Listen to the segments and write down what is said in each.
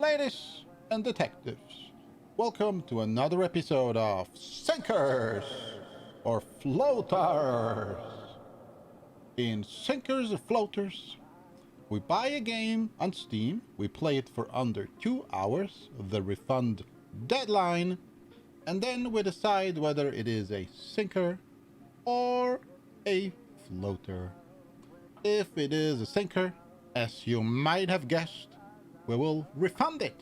Ladies and detectives, welcome to another episode of Sinkers or Floaters. In Sinkers or Floaters, we buy a game on Steam, we play it for under 2 hours, the refund deadline, and then we decide whether it is a sinker or a floater. If it is a sinker, as you might have guessed, we will refund it.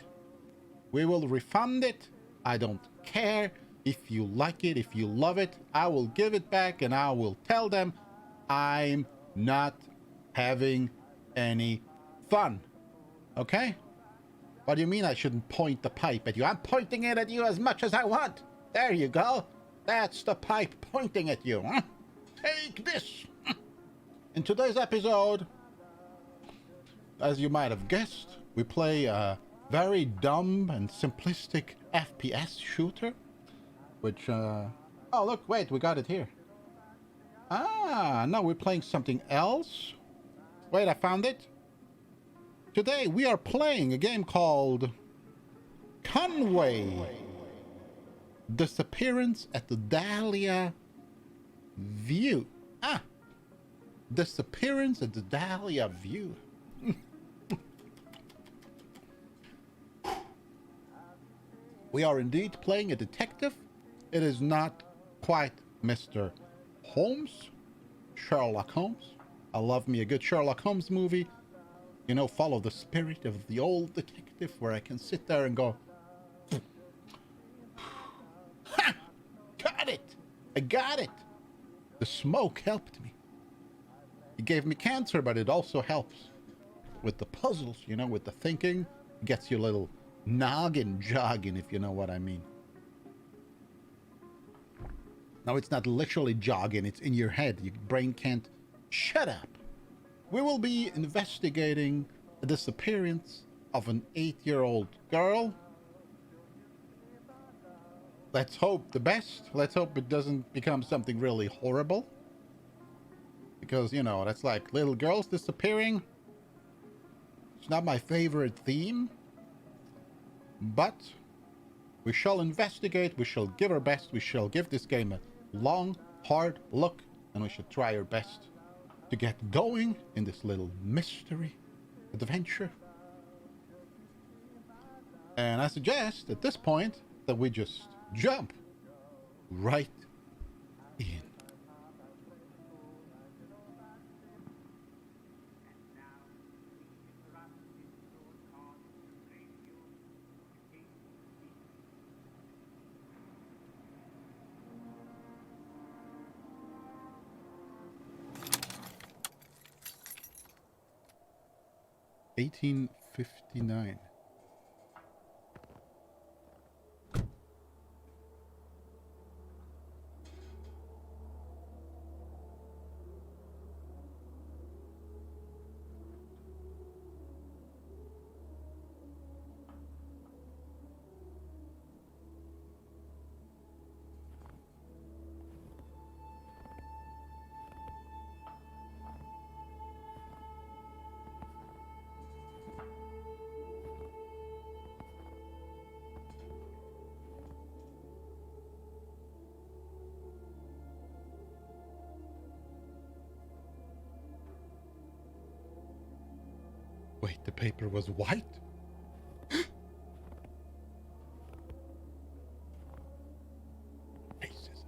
We will refund it. I don't care if you like it, if you love it. I will give it back and I will tell them I'm not having any fun. Okay? What do you mean I shouldn't point the pipe at you? I'm pointing it at you as much as I want. There you go. That's the pipe pointing at you. Take this. In today's episode, as you might have guessed, we play a very dumb and simplistic FPS shooter, which, oh look, wait, we got it here. Ah, no, we're playing something else. Wait, I found it. Today we are playing a game called Conway. Disappearance at the Dahlia View. Ah, Disappearance at the Dahlia View. We are indeed playing a detective. It is not quite Mr. Holmes, Sherlock Holmes. I love me a good Sherlock Holmes movie. You know, follow the spirit of the old detective, where I can sit there and go, ha! Got it! I got it! The smoke helped me. It gave me cancer, but it also helps with the puzzles, you know, with the thinking. It gets you a little noggin jogging, if you know what I mean. Now, it's not literally jogging, it's in your head. Your brain can't shut up. We will be investigating the disappearance of an 8-year-old girl. Let's hope the best. Let's hope it doesn't become something really horrible. Because, you know, that's like little girls disappearing. It's not my favorite theme. But we shall investigate, we shall give our best, we shall give this game a long, hard look, and we shall try our best to get going in this little mystery adventure. And I suggest at this point that we just jump right in. $18.59. Wait, the paper was white? Racism.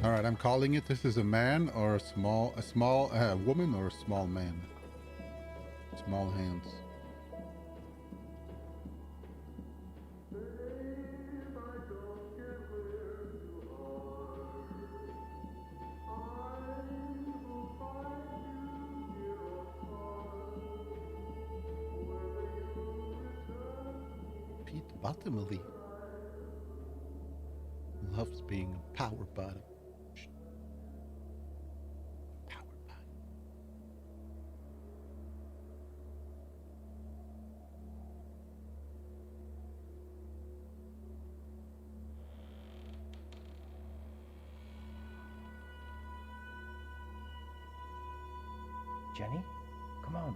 All right, I'm calling it. This is a man or a small woman or a small man. Small hands. Pete Bottomley. loves being a power bottom. Power bottom. Jenny, come on.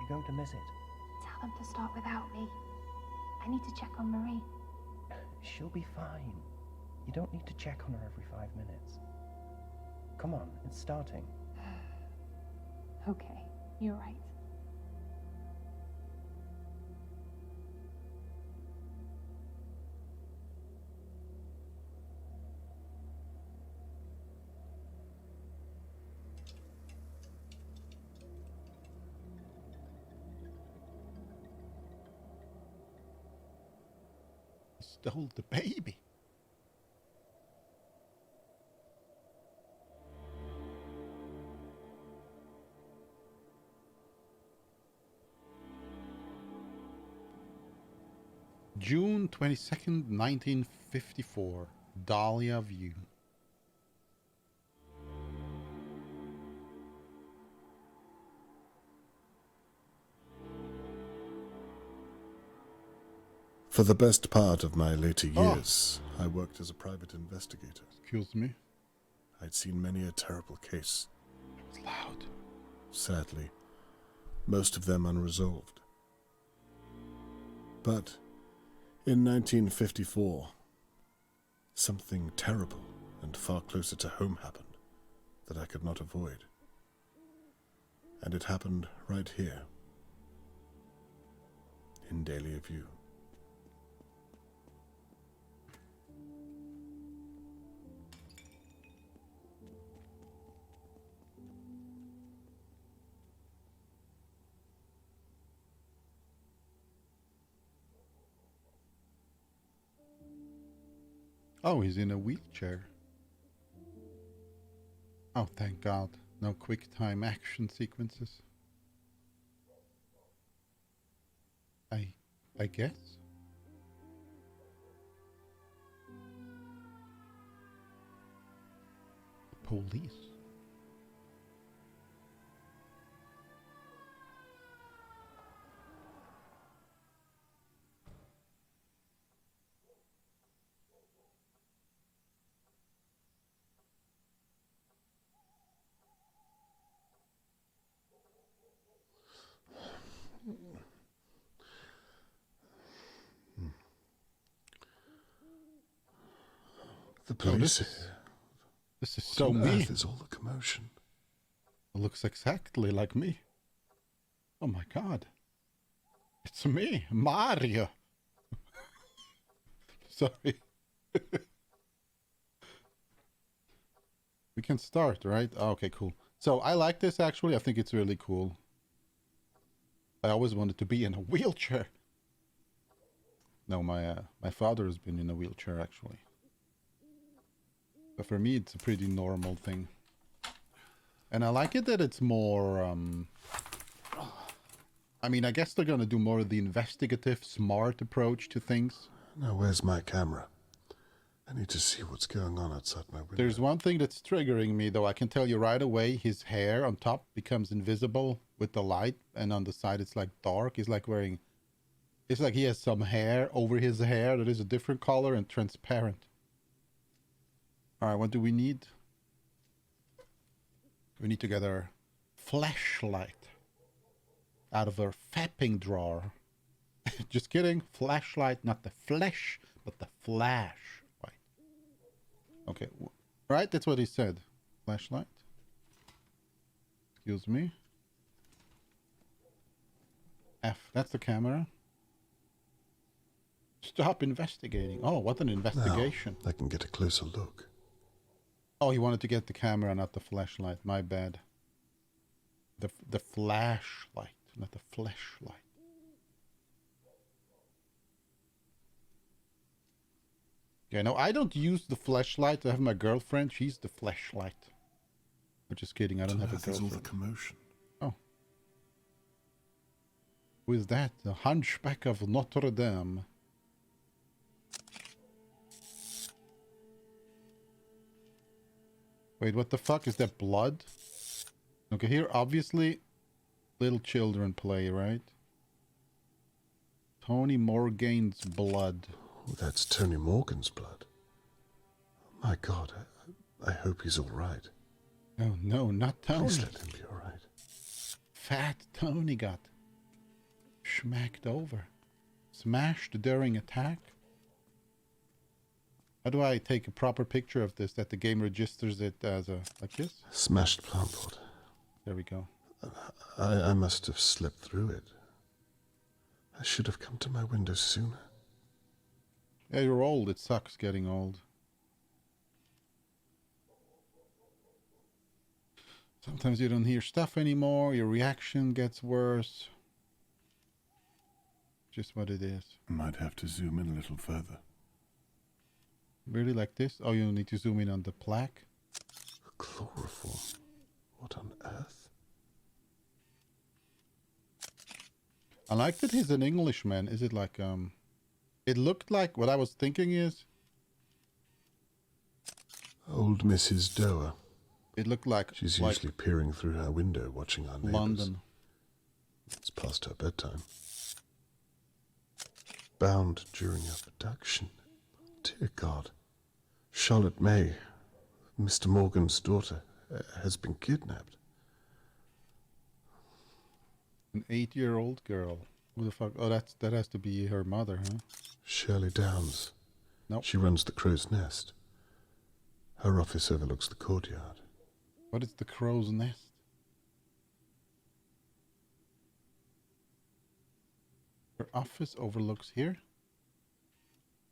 You're going to miss it. Tell them to start without me. I need to check on Marie. She'll be fine. You don't need to check on her every 5 minutes. Come on, it's starting. Okay, you're right. Stole the baby. June 22nd, 1954. Dahlia View. For the best part of my later years, I worked as a private investigator. Excuse me. I'd seen many a terrible case. It's loud. Sadly, most of them unresolved. But in 1954, something terrible and far closer to home happened that I could not avoid. And it happened right here, in Dahlia View. Oh, he's in a wheelchair. Oh, thank God. No quick time action sequences. I guess. Police. The police This is What so on me. earth is all the commotion? It looks exactly like me. Oh my God. It's me, Mario. Sorry. We can start, right? Oh, okay, cool. So I like this actually. I think it's really cool. I always wanted to be in a wheelchair. No, my father has been in a wheelchair actually. But for me, it's a pretty normal thing. And I like it that it's more, I mean, I guess they're going to do more of the investigative, smart approach to things. Now, where's my camera? I need to see what's going on outside my window. There's one thing that's triggering me, though. I can tell you right away, his hair on top becomes invisible with the light, and on the side it's like dark. He's like wearing, it's like he has some hair over his hair that is a different color and transparent. All right, what do we need? We need to get our flashlight out of our fapping drawer. Just kidding. Flashlight, not the flesh, but the flashlight. Okay, right? That's what he said. Flashlight. Excuse me. F. That's the camera. Stop investigating. Oh, what an investigation. Now, I can get a closer look. Oh, he wanted to get the camera, not the flashlight. My bad. The flashlight, not the flashlight. Yeah, no, I don't use the flashlight. I have my girlfriend. She's the flashlight. I'm just kidding. I don't have a There's all girlfriend. the commotion. Oh. Who is that? The Hunchback of Notre Dame. Wait, what the fuck? Is that blood? Okay, here obviously little children play, right? Tony Morgane's blood. Oh, that's Tony Morgan's blood. My God, I hope he's all right. Oh no, not Tony. Please let him be all right. Fat Tony got smacked over. Smashed during attack. How do I take a proper picture of this that the game registers it as a... like this? Smashed plant pot. There we go. I must have slipped through it. I should have come to my window sooner. Yeah, you're old. It sucks getting old. Sometimes you don't hear stuff anymore. Your reaction gets worse. Just what it is. Might have to zoom in a little further. Really like this? Oh, you need to zoom in on the plaque. Chloroform. What on earth? I like that he's an Englishman. Is it like, it looked like, what I was thinking is... Old Mrs. Doer. It looked like... She's like usually peering through her window, watching our neighbors. London. It's past her bedtime. Bound during abduction. Dear God. Charlotte May, Mr. Morgan's daughter, has been kidnapped. An 8-year-old girl. Who the fuck? Oh, that has to be her mother, huh? Shirley Downs. Nope. She runs the Crow's Nest. Her office overlooks the courtyard. What is the crow's nest? Her office overlooks here?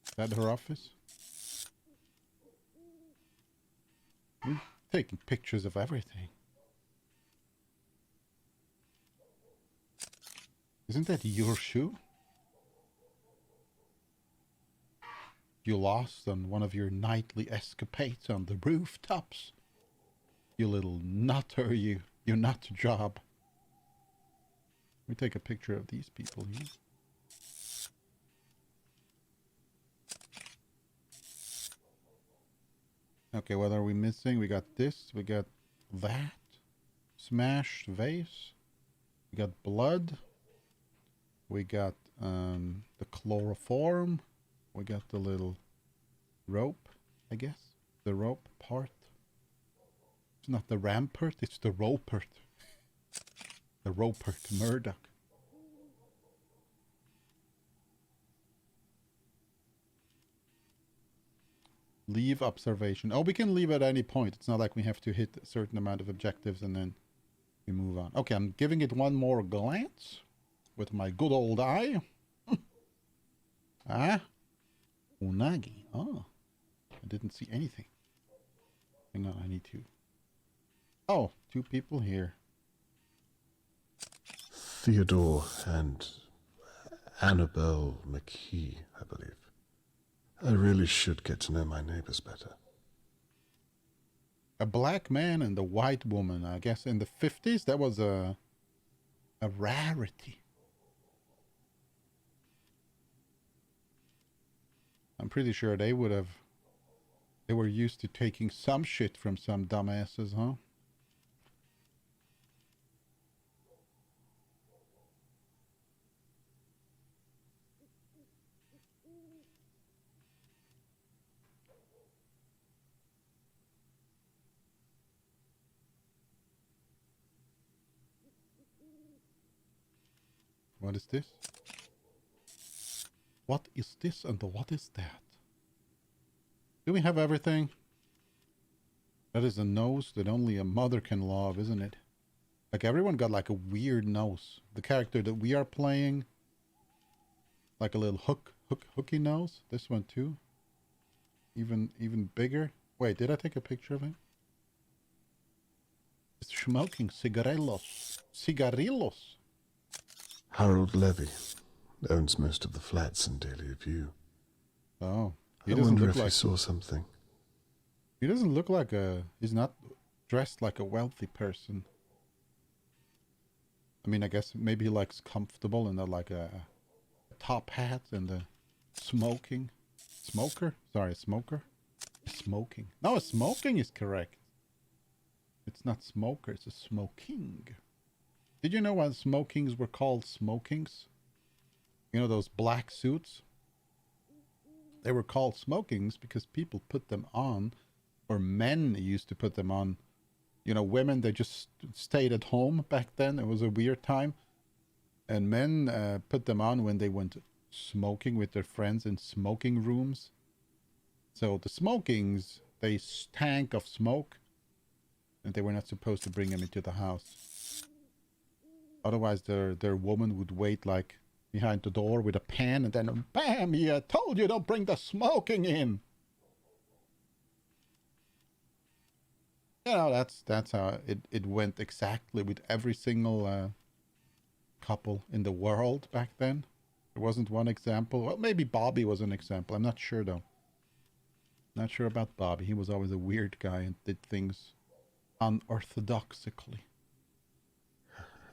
Is that her office? Taking pictures of everything. Isn't that your shoe? You lost on one of your nightly escapades on the rooftops. You little nutter, you nut job. Let me take a picture of these people here. Okay, what are we missing? We got this, we got that. Smashed vase. We got blood. We got the chloroform. We got the little rope, I guess. The rope part. It's not the rampart, it's the ropert. The ropert Murdoch. Leave observation. Oh, we can leave at any point. It's not like we have to hit a certain amount of objectives and then we move on. Okay, I'm giving it one more glance with my good old eye. Ah? Unagi. Oh. I didn't see anything. Hang on, I need to... Oh, 2 people here. Theodore and Annabelle McKee, I believe. I really should get to know my neighbors better. A black man and a white woman. I guess in the 50s, that was a rarity. I'm pretty sure they were used to taking some shit from some dumbasses, huh? What is this? What is this and what is that? Do we have everything? That is a nose that only a mother can love, isn't it? Like everyone got like a weird nose. The character that we are playing, like a little hooky nose. This one too. Even bigger. Wait, did I take a picture of him? It's smoking cigarillos. Cigarillos. Harold Levy owns most of the flats in Daily View. Oh. I wonder if he saw something. He doesn't look like he's not dressed like a wealthy person. I mean, I guess maybe he likes comfortable and like a top hat and a smoker. Sorry, a smoker. Smoking. No, smoking is correct. It's not smokers, it's smoking. Did you know why smokings were called smokings? You know those black suits? They were called smokings because people put them on, or men used to put them on. You know, women, they just stayed at home back then. It was a weird time. And men put them on when they went smoking with their friends in smoking rooms. So the smokings, they stank of smoke, and they were not supposed to bring them into the house. Otherwise, their woman would wait like behind the door with a pan, and then bam! He told you don't bring the smoking in. You know, that's how it went exactly with every single couple in the world back then. There wasn't one example. Well, maybe Bobby was an example. I'm not sure though. Not sure about Bobby. He was always a weird guy and did things unorthodoxically.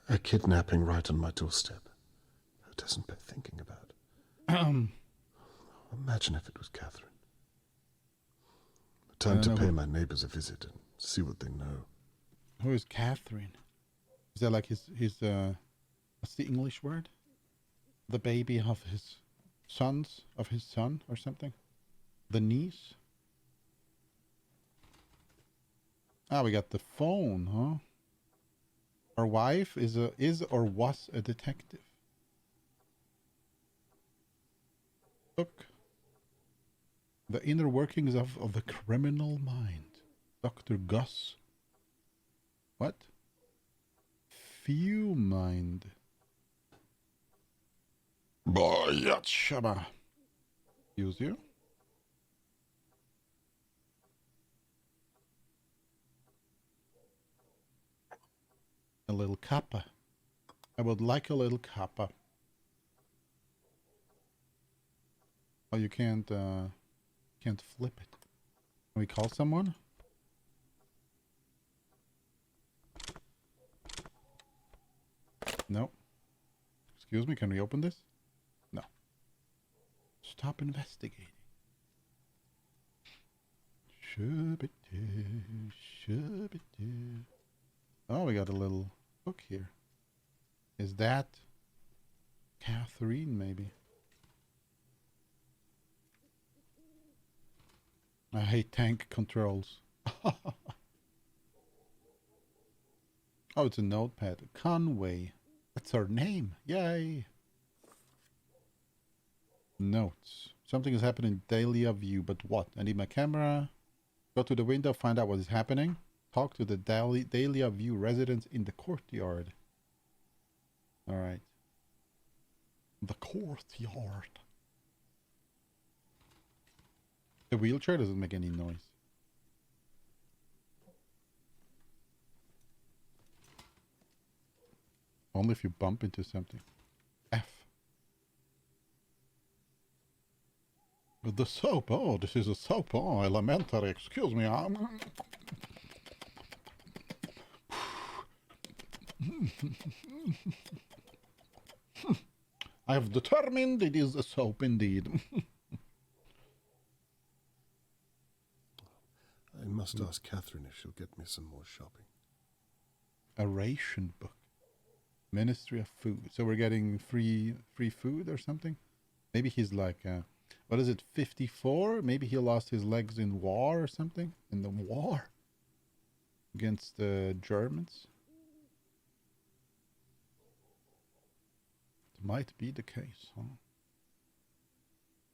A kidnapping right on my doorstep. Who doesn't bear thinking about? Imagine if it was Catherine. Time to pay my neighbors a visit and see what they know. Who is Catherine? Is that like his what's the English word? The baby of his son or something? The niece? Ah, we got the phone, huh? Our wife is or was a detective. Look. The inner workings of the criminal mind. Dr. Gus. What? Few mind. Shaba. Use you? A little kappa. I would like a little kappa. Oh, you can't flip it. Can we call someone? No. Excuse me, can we open this? No. Stop investigating. Oh, we got a little book here. Is that Catherine, maybe? I hate tank controls. Oh, it's a notepad. Conway. That's her name. Yay. Notes. Something is happening in Dahlia view, but what? I need my camera. Go to the window, find out what is happening. Talk to the Dahlia view residents in the courtyard. Alright. The courtyard. The wheelchair doesn't make any noise. Only if you bump into something. F. The soap. Oh, this is a soap. Oh, elementary. Excuse me. I have determined it is a soap indeed. I must ask Catherine if she'll get me some more shopping. A ration book. Ministry of Food. So we're getting free food or something? Maybe he's like, what is it, 54? Maybe he lost his legs in war or something? In the war? Against the Germans? It might be the case, huh?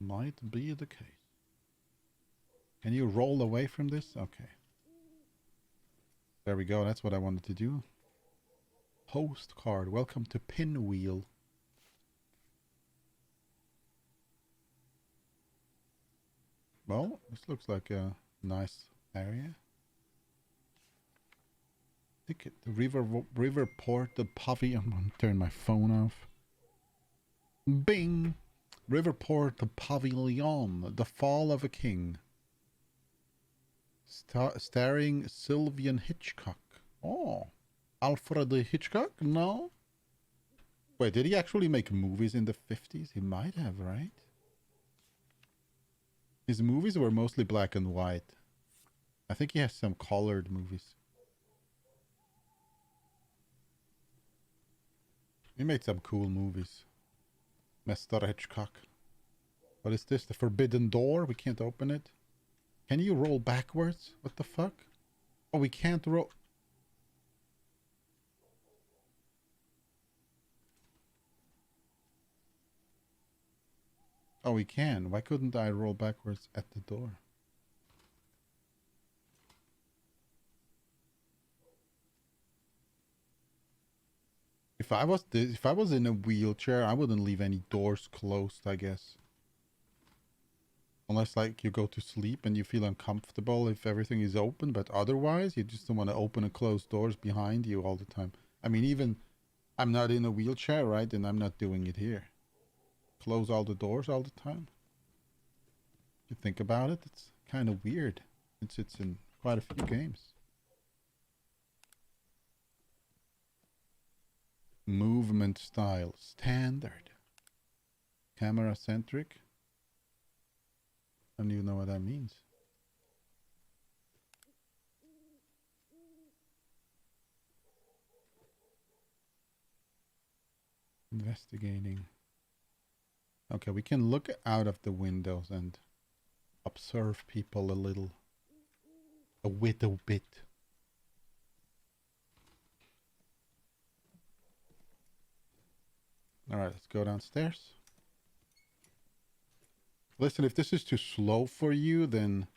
Might be the case. Can you roll away from this? Okay. There we go. That's what I wanted to do. Postcard. Welcome to Pinwheel. Well, this looks like a nice area. Ticket. The Riverport, the Pavilion. I'm gonna turn my phone off. Bing! Riverport, the Pavilion. The Fall of a King. Starring Sylvian Hitchcock. Oh. Alfred Hitchcock? No? Wait, did he actually make movies in the 50s? He might have, right? His movies were mostly black and white. I think he has some colored movies. He made some cool movies. Mr. Hitchcock. What is this? The forbidden door? We can't open it. Can you roll backwards? What the fuck? Oh, we can't roll. Oh, we can. Why couldn't I roll backwards at the door? If I was in a wheelchair, I wouldn't leave any doors closed, I guess. Unless, like, you go to sleep and you feel uncomfortable if everything is open, but otherwise, you just don't want to open and close doors behind you all the time. I mean, even I'm not in a wheelchair, right? And I'm not doing it here. Close all the doors all the time. You think about it, it's kind of weird. It's in quite a few games. Movement style standard. Camera centric. I don't even know what that means. Investigating. Okay, we can look out of the windows and observe people a little bit. All right, let's go downstairs. Listen, if this is too slow for you, then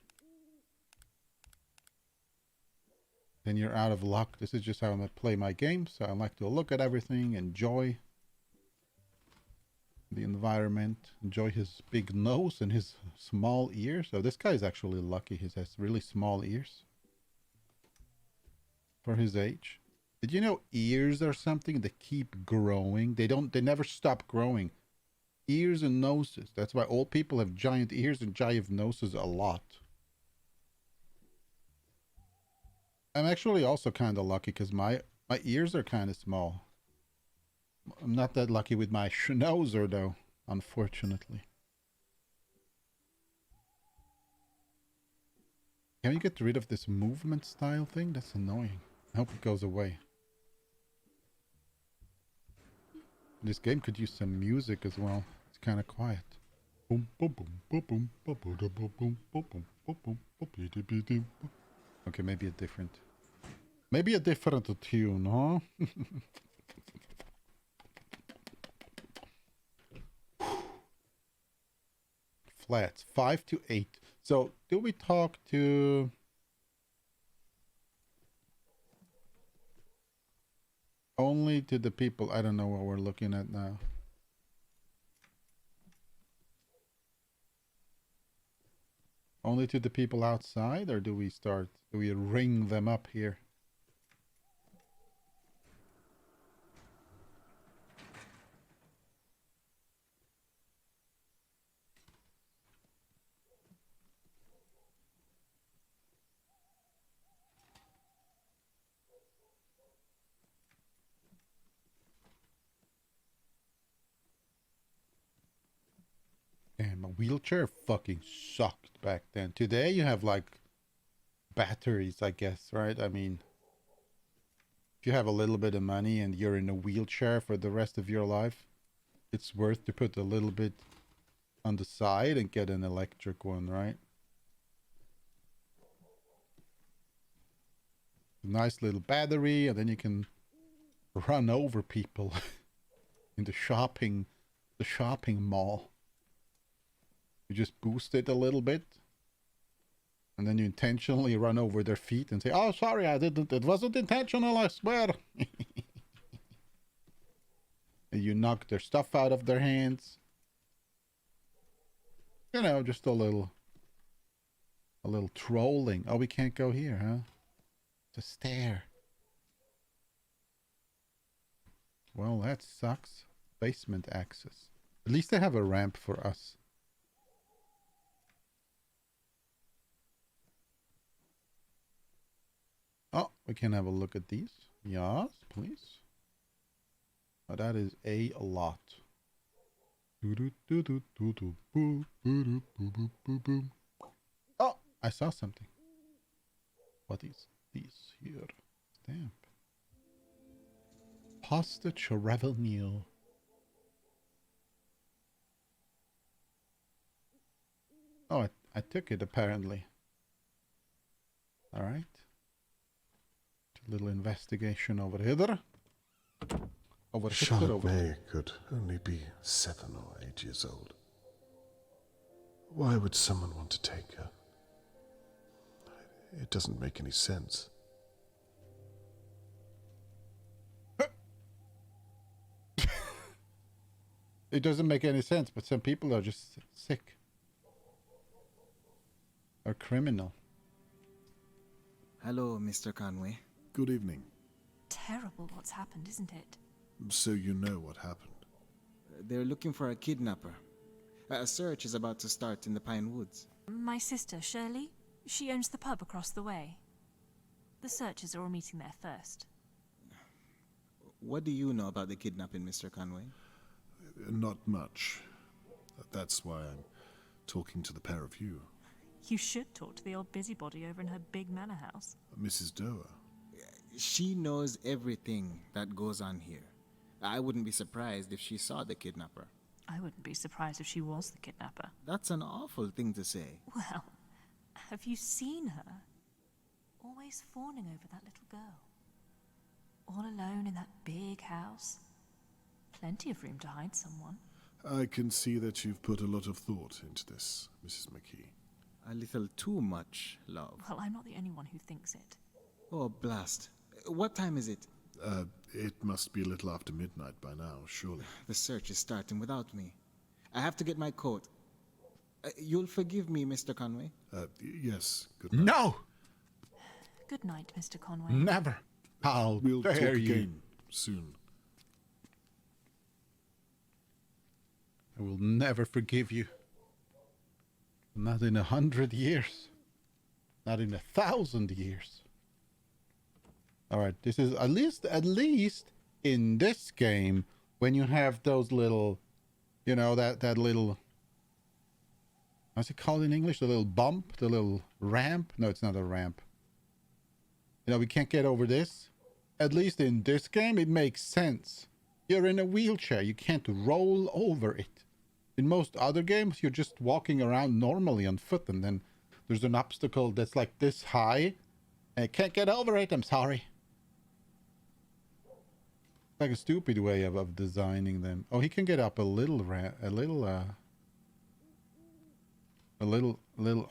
you're out of luck. This is just how I play my game. So I like to look at everything, enjoy the environment, enjoy his big nose and his small ears. So this guy is actually lucky. He has really small ears for his age. Did you know ears are something that keep growing? They never stop growing. Ears and noses. That's why old people have giant ears and giant noses a lot. I'm actually also kind of lucky because my ears are kind of small. I'm not that lucky with my schnauzer though, unfortunately. Can you get rid of this movement style thing? That's annoying. I hope it goes away. This game could use some music as well. It's kind of quiet. Okay, maybe a different tune, huh? Flats 5 to 8. So do we talk to only to the people? I don't know what we're looking at now. Only to the people outside, or do we ring them up here? Damn, a wheelchair fucking sucked back then. Today you have like batteries, I guess, right? I mean, if you have a little bit of money and you're in a wheelchair for the rest of your life, it's worth to put a little bit on the side and get an electric one, right? Nice little battery, and then you can run over people in the shopping mall. You just boost it a little bit, and then you intentionally run over their feet and say, "Oh, sorry, I didn't. It wasn't intentional, I swear." And you knock their stuff out of their hands. You know, just a little trolling. Oh, we can't go here, huh? It's a stair. Well, that sucks. Basement access. At least they have a ramp for us. Oh, we can have a look at these. Yes, please. Oh, that is a lot. Oh, I saw something. What is this here? Stamp. Hostage revenue. Oh, I took it apparently. All right. A little investigation over here. Over here. Charlotte Over. May could only be 7 or 8 years old. Why would someone want to take her? It doesn't make any sense. It doesn't make any sense, but some people are just sick. Or criminal. Hello, Mr. Conway. Good evening. Terrible what's happened, isn't it? So you know what happened. They're looking for a kidnapper. A search is about to start in the Pine Woods. My sister, Shirley, she owns the pub across the way. The searchers are all meeting there first. What do you know about the kidnapping, Mr. Conway? Not much. That's why I'm talking to the pair of you. You should talk to the old busybody over in her big manor house. Mrs. Doer. She knows everything that goes on here. I wouldn't be surprised if she saw the kidnapper. I wouldn't be surprised if she was the kidnapper. That's an awful thing to say. Well, have you seen her? Always fawning over that little girl. All alone in that big house. Plenty of room to hide someone. I can see that you've put a lot of thought into this, Mrs. McKee. A little too much, love. Well, I'm not the only one who thinks it. Oh, blast. What time is it? It must be a little after midnight by now, surely. The search is starting without me. I have to get my coat. You'll forgive me, Mr. Conway? Yes, good night. No! Good night, Mr. Conway. Never. How We'll talk dare you? again soon. I will never forgive you. Not in 100 years. Not in 1,000 years. Alright, this is at least in this game, when you have those little, you know, that little, what's it called in English? The little bump, the little ramp? No, it's not a ramp. You know, we can't get over this. At least in this game, it makes sense. You're in a wheelchair. You can't roll over it. In most other games, you're just walking around normally on foot, and then there's an obstacle that's like this high. I can't get over it. I'm sorry. Like a stupid way of designing them. Oh, he can get up a little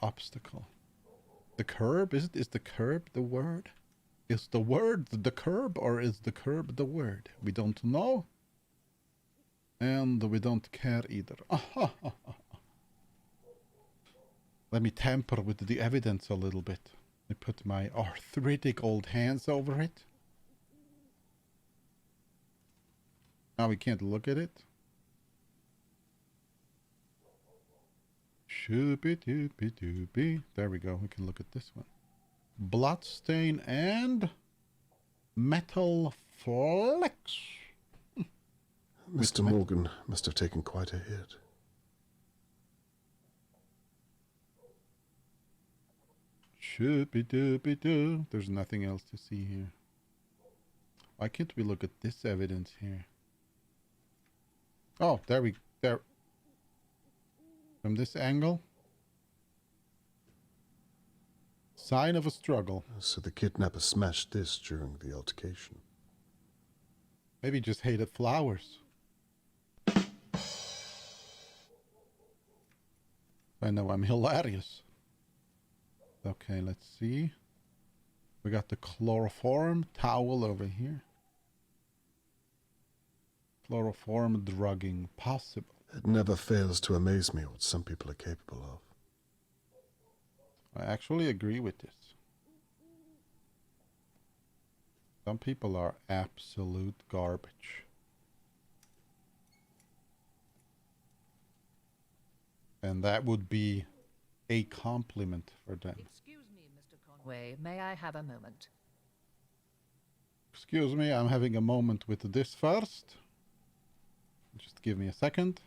obstacle. The curb? Is the curb the word? Is the word the curb, or is the curb the word? We don't know. And we don't care either. Let me tamper with the evidence a little bit. I put my arthritic old hands over it. Now we can't look at it. Shooby-dooby-dooby. There we go. We can look at this one. Bloodstain and metal flecks. Mr. Morgan must have taken quite a hit. Shooby-dooby-doo. There's nothing else to see here. Why can't we look at this evidence here? Oh, there. From this angle. Sign of a struggle. So the kidnapper smashed this during the altercation. Maybe just hated flowers. I know I'm hilarious. Okay, let's see. We got the chloroform towel over here. Chloroform drugging possible. It never fails to amaze me what some people are capable of. I actually agree with this. Some people are absolute garbage. And that would be a compliment for them. Excuse me, Mr. Conway. May I have a moment? Excuse me, I'm having a moment with this first. Just give me a second.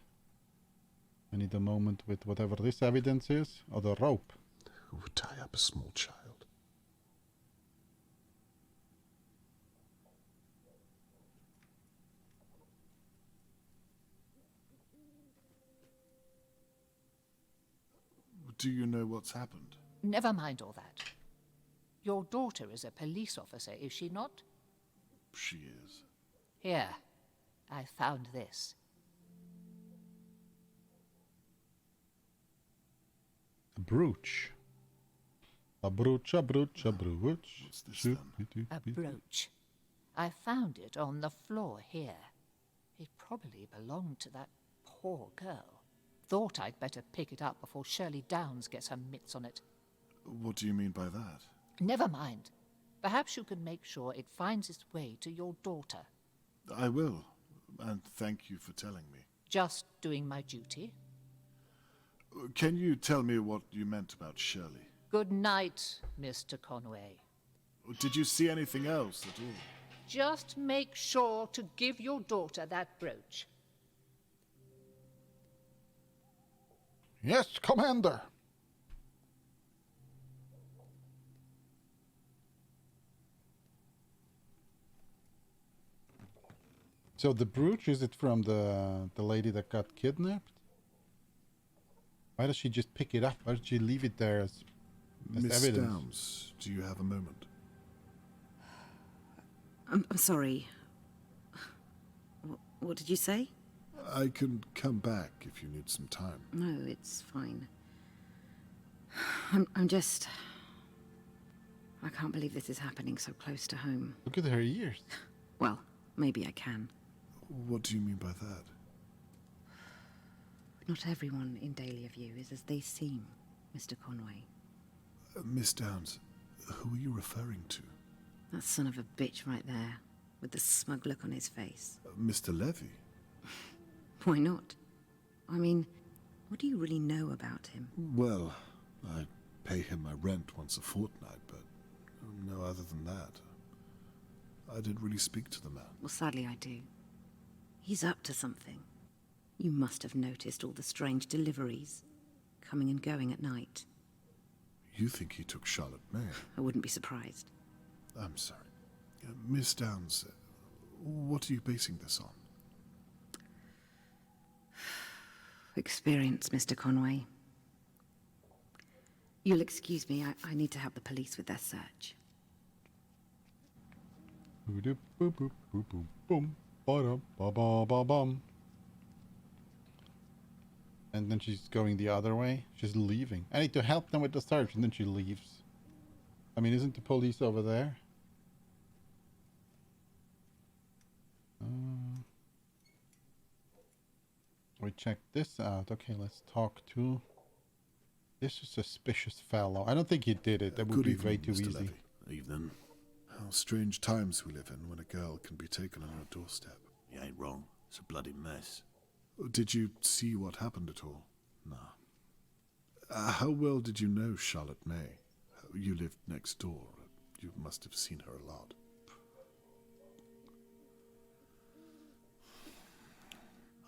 I need a moment with whatever this evidence is. Or the rope. Who would tie up a small child? Do you know what's happened? Never mind all that. Your daughter is a police officer, is she not? She is. Here, I found this. A brooch. A brooch, a brooch, a brooch. What's this then? A brooch. I found it on the floor here. It probably belonged to that poor girl. Thought I'd better pick it up before Shirley Downs gets her mitts on it. What do you mean by that? Never mind. Perhaps you can make sure it finds its way to your daughter. I will, and thank you for telling me. Just doing my duty. Can you tell me what you meant about Shirley? Good night, Mr. Conway. Did you see anything else at all? Just make sure to give your daughter that brooch. Yes, Commander. So the brooch, is it from the lady that got kidnapped? Why does she just pick it up? Why does she leave it there as Miss evidence? Downs, do you have a moment? I'm sorry. What did you say? I can come back if you need some time. No, it's fine. I'm just... I can't believe this is happening so close to home. Look at her ears. Well, maybe I can. What do you mean by that? Not everyone in Dahlia View is as they seem, Mr. Conway. Miss Downs, who are you referring to? That son of a bitch right there, with the smug look on his face. Mr. Levy? Why not? I mean, what do you really know about him? Well, I pay him my rent once a fortnight, but no other than that. I didn't really speak to the man. Well, sadly I do. He's up to something. You must have noticed all the strange deliveries, coming and going at night. You think he took Charlotte May? I wouldn't be surprised. I'm sorry. Miss Downs, what are you basing this on? Experience, Mr. Conway. You'll excuse me, I need to help the police with their search. Boop, boop, boop, boop, boop, boom. Ba-dum, ba-ba-ba-bum. And then she's going the other way. She's leaving. I need to help them with the search, and then she leaves. I mean, isn't the police over there? We check this out. Okay, let's talk to this suspicious fellow. I don't think he did it. That would Good be evening, way too Mr. easy. Levy. Evening. How strange times we live in when a girl can be taken on her doorstep. You ain't wrong. It's a bloody mess. Did you see what happened at all? No. How well did you know Charlotte May? You lived next door. You must have seen her a lot.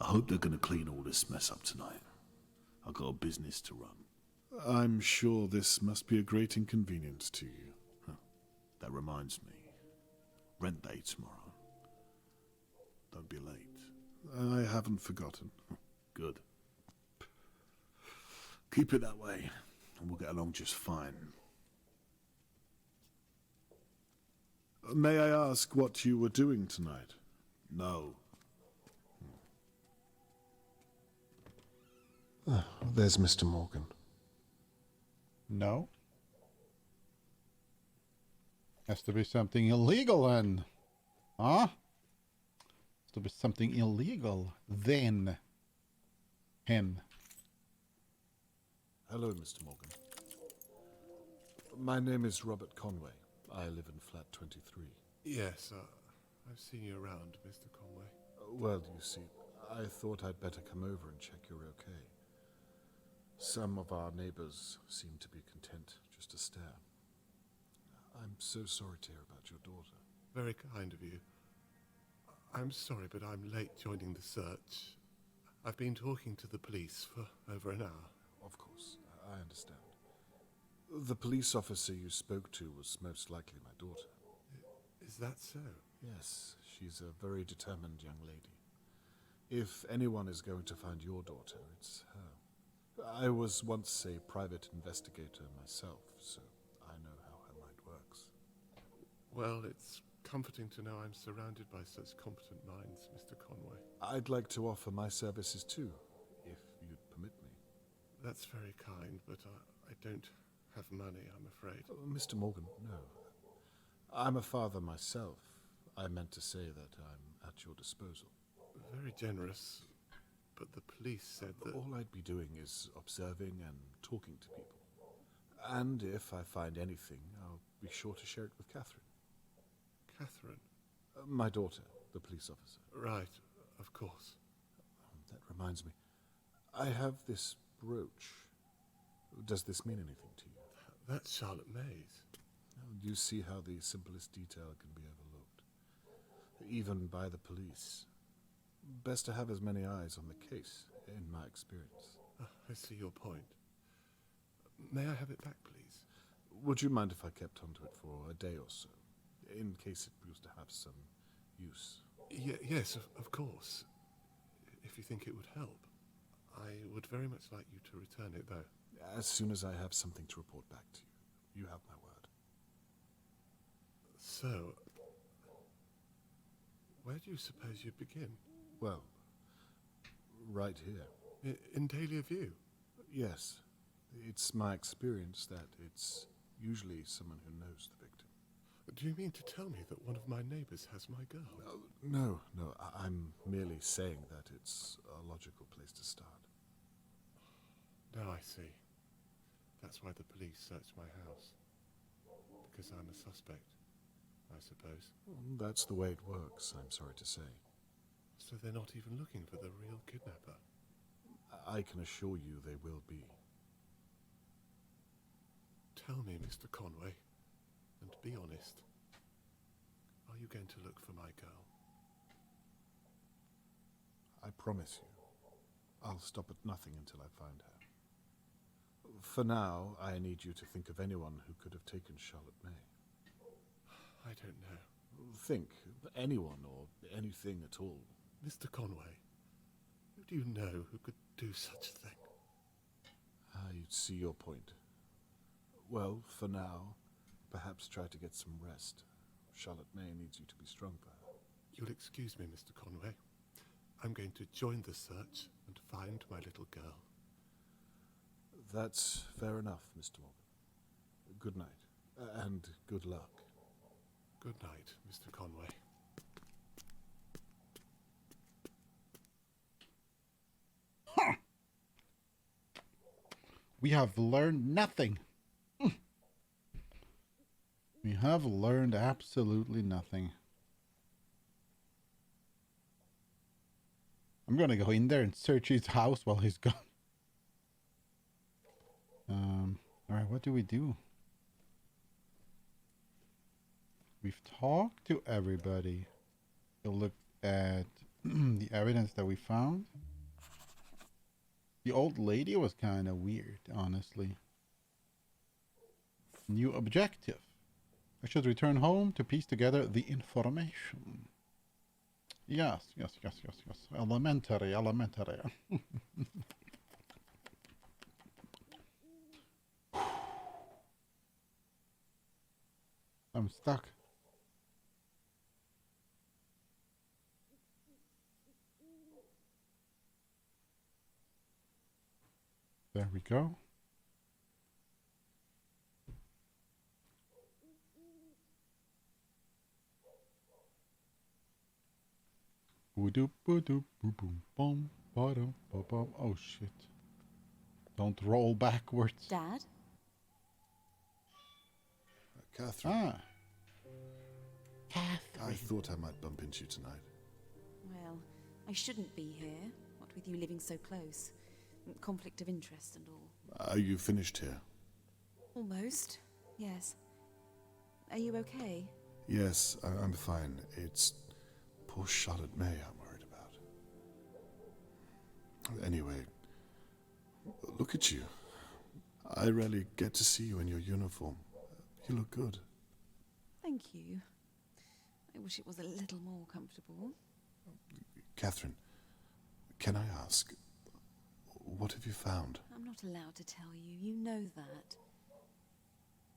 I hope they're gonna clean all this mess up tonight. I've got a business to run. I'm sure this must be a great inconvenience to you. That reminds me. Rent day tomorrow. Don't be late. I haven't forgotten. Good. Keep it that way, and we'll get along just fine. May I ask what you were doing tonight? No. There's Mr. Morgan. No. Has to be something illegal then. Huh? Has to be something illegal then. Him. Hello, Mr. Morgan. My name is Robert Conway. I live in flat 23. Yes, I've seen you around, Mr. Conway. Well, you see, I thought I'd better come over and check you're okay. Some of our neighbors seem to be content just to stare. I'm so sorry to hear about your daughter. Very kind of you. I'm sorry, but I'm late joining the search. I've been talking to the police for over an hour. Of course, I understand. The police officer you spoke to was most likely my daughter. Is that so? Yes, she's a very determined young lady. If anyone is going to find your daughter, it's her. I was once a private investigator myself, so I know how her mind works. Well, it's comforting to know I'm surrounded by such competent minds, Mr. Conway. I'd like to offer my services too, if you'd permit me. That's very kind, but I don't have money, I'm afraid. Mr. Morgan, no. I'm a father myself. I meant to say that I'm at your disposal. Very generous, but the police said that... All I'd be doing is observing and talking to people. And if I find anything, I'll be sure to share it with Catherine. Catherine? My daughter, the police officer. Right, of course. That reminds me. I have this brooch. Does this mean anything to you? That's Charlotte May's. You see how the simplest detail can be overlooked, even by the police. Best to have as many eyes on the case, in my experience. I see your point. May I have it back, please? Would you mind if I kept onto it for a day or so, in case it proves to have some use? Yes, of course. If you think it would help. I would very much like you to return it, though. As soon as I have something to report back to you. You have my word. So, where do you suppose you'd begin? Well, right here. In Dahlia View? Yes. It's my experience that it's usually someone who knows the victim. Do you mean to tell me that one of my neighbours has my girl? No. I'm merely saying that it's a logical place to start. Now I see. That's why the police searched my house. Because I'm a suspect, I suppose. That's the way it works, I'm sorry to say. So they're not even looking for the real kidnapper? I can assure you they will be. Tell me, Mr. Conway, and be honest. Are you going to look for my girl? I promise you, I'll stop at nothing until I find her. For now, I need you to think of anyone who could have taken Charlotte May. I don't know. Think, anyone or anything at all. Mr. Conway, who do you know who could do such a thing? You see your point. Well, for now, perhaps try to get some rest. Charlotte May needs you to be strong for her. You'll excuse me, Mr. Conway. I'm going to join the search and find my little girl. That's fair enough, Mr. Morgan. Good night, and good luck. Good night, Mr. Conway. We have learned nothing. We have learned absolutely nothing. I'm gonna go in there and search his house while he's gone. Alright, what do we do? We've talked to everybody. We'll look at the evidence that we found. The old lady was kind of weird, honestly. New objective. I should return home to piece together the information. Yes. Elementary. I'm stuck. There we go. Oh shit. Don't roll backwards. Dad? Catherine. Ah. Catherine. I thought I might bump into you tonight. Well, I shouldn't be here, what with you living so close. Conflict of interest and all. Are you finished here? Almost, yes. Are you okay? Yes, I'm fine. It's poor Charlotte May I'm worried about. Anyway, look at you. I rarely get to see you in your uniform. You look good. Thank you. I wish it was a little more comfortable. Catherine, can I ask, What have you found? I'm not allowed to tell you. You know that.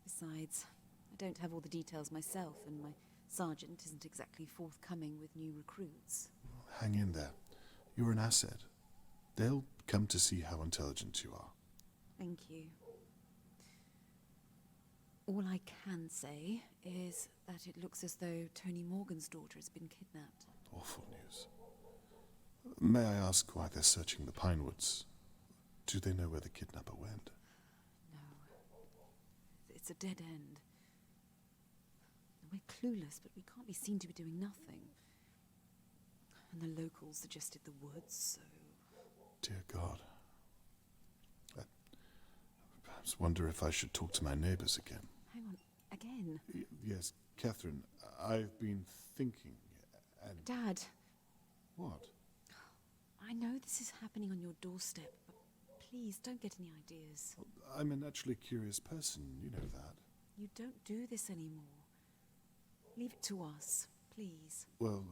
Besides, I don't have all the details myself, and my sergeant isn't exactly forthcoming with new recruits. Hang in there. You're an asset. They'll come to see how intelligent you are. Thank you. All I can say is that it looks as though Tony Morgan's daughter has been kidnapped. Awful news. May I ask why they're searching the Pinewoods? Do they know where the kidnapper went? No. It's a dead end. We're clueless, but we can't be seen to be doing nothing. And the locals suggested the woods, so... Dear God. I perhaps wonder if I should talk to my neighbors again. Hang on, again? Yes, Catherine, I've been thinking, and... Dad. What? I know this is happening on your doorstep, but please don't get any ideas. I'm a naturally curious person, you know that. You don't do this anymore. Leave it to us, please. Well,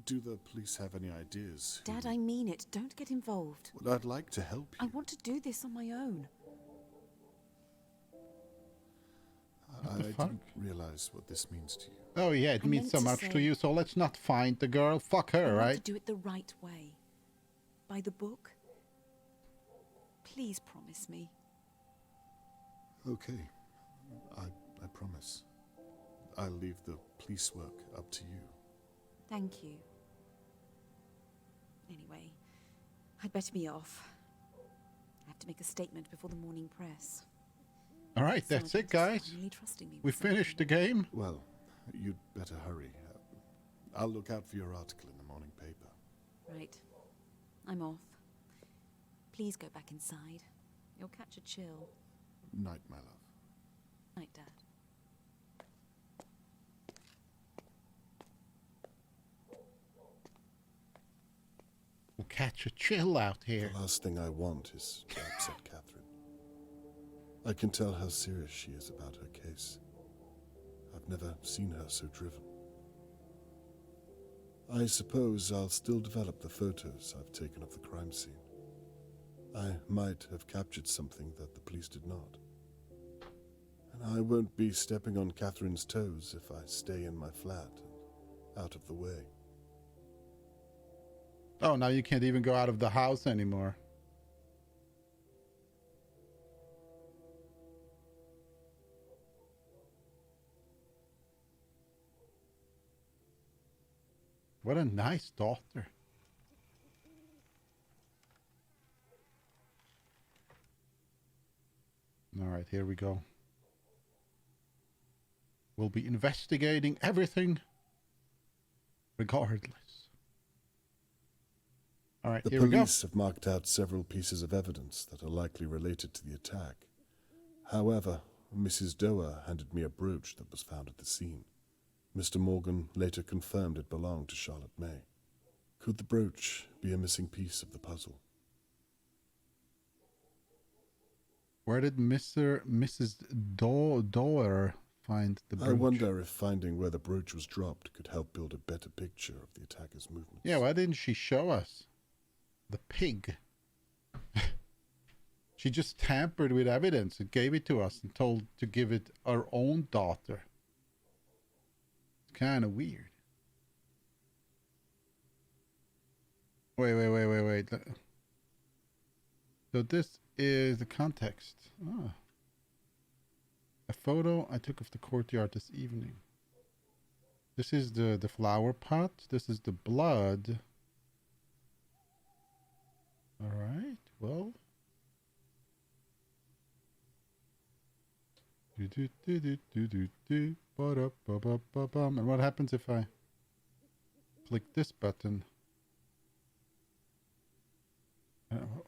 do the police have any ideas? Dad, I mean it. Don't get involved. Well, I'd like to help you. I want to do this on my own. What the I fuck? didn't realize what this means to you. Oh yeah, it I means meant so to much say- to you, so let's not find the girl. Fuck I her, want right? to do it the right way. By the book. Please promise me. Okay, I promise. I'll leave the police work up to you. Thank you. Anyway, I'd better be off. I have to make a statement before the morning press. All right, that's it, Sergeant is guys. finally trusting me We with something. finished the game. Well, you'd better hurry. I'll look out for your article in the morning paper. Right. I'm off. Please go back inside. You'll catch a chill. Night, my love. Night, Dad. We'll catch a chill out here. The last thing I want is to upset Catherine. I can tell how serious she is about her case. I've never seen her so driven. I suppose I'll still develop the photos I've taken of the crime scene. I might have captured something that the police did not. And I won't be stepping on Catherine's toes if I stay in my flat and out of the way. Oh, now you can't even go out of the house anymore. What a nice daughter. All right, here we go. We'll be investigating everything regardless. All right, The here we go. police have marked out several pieces of evidence that are likely related to the attack. However, Mrs. Doer handed me a brooch that was found at the scene. Mr. Morgan later confirmed it belonged to Charlotte May. Could the brooch be a missing piece of the puzzle? Where did Mrs. Doer find the brooch? I wonder if finding where the brooch was dropped could help build a better picture of the attacker's movements. Yeah, why didn't she show us? The pig. She just tampered with evidence and gave it to us and told to give it our own daughter. It's kind of weird. Wait. So this is the context. Ah. A photo I took of the courtyard this evening. This is the flower pot. This is the blood. All right. Well. And what happens if I click this button?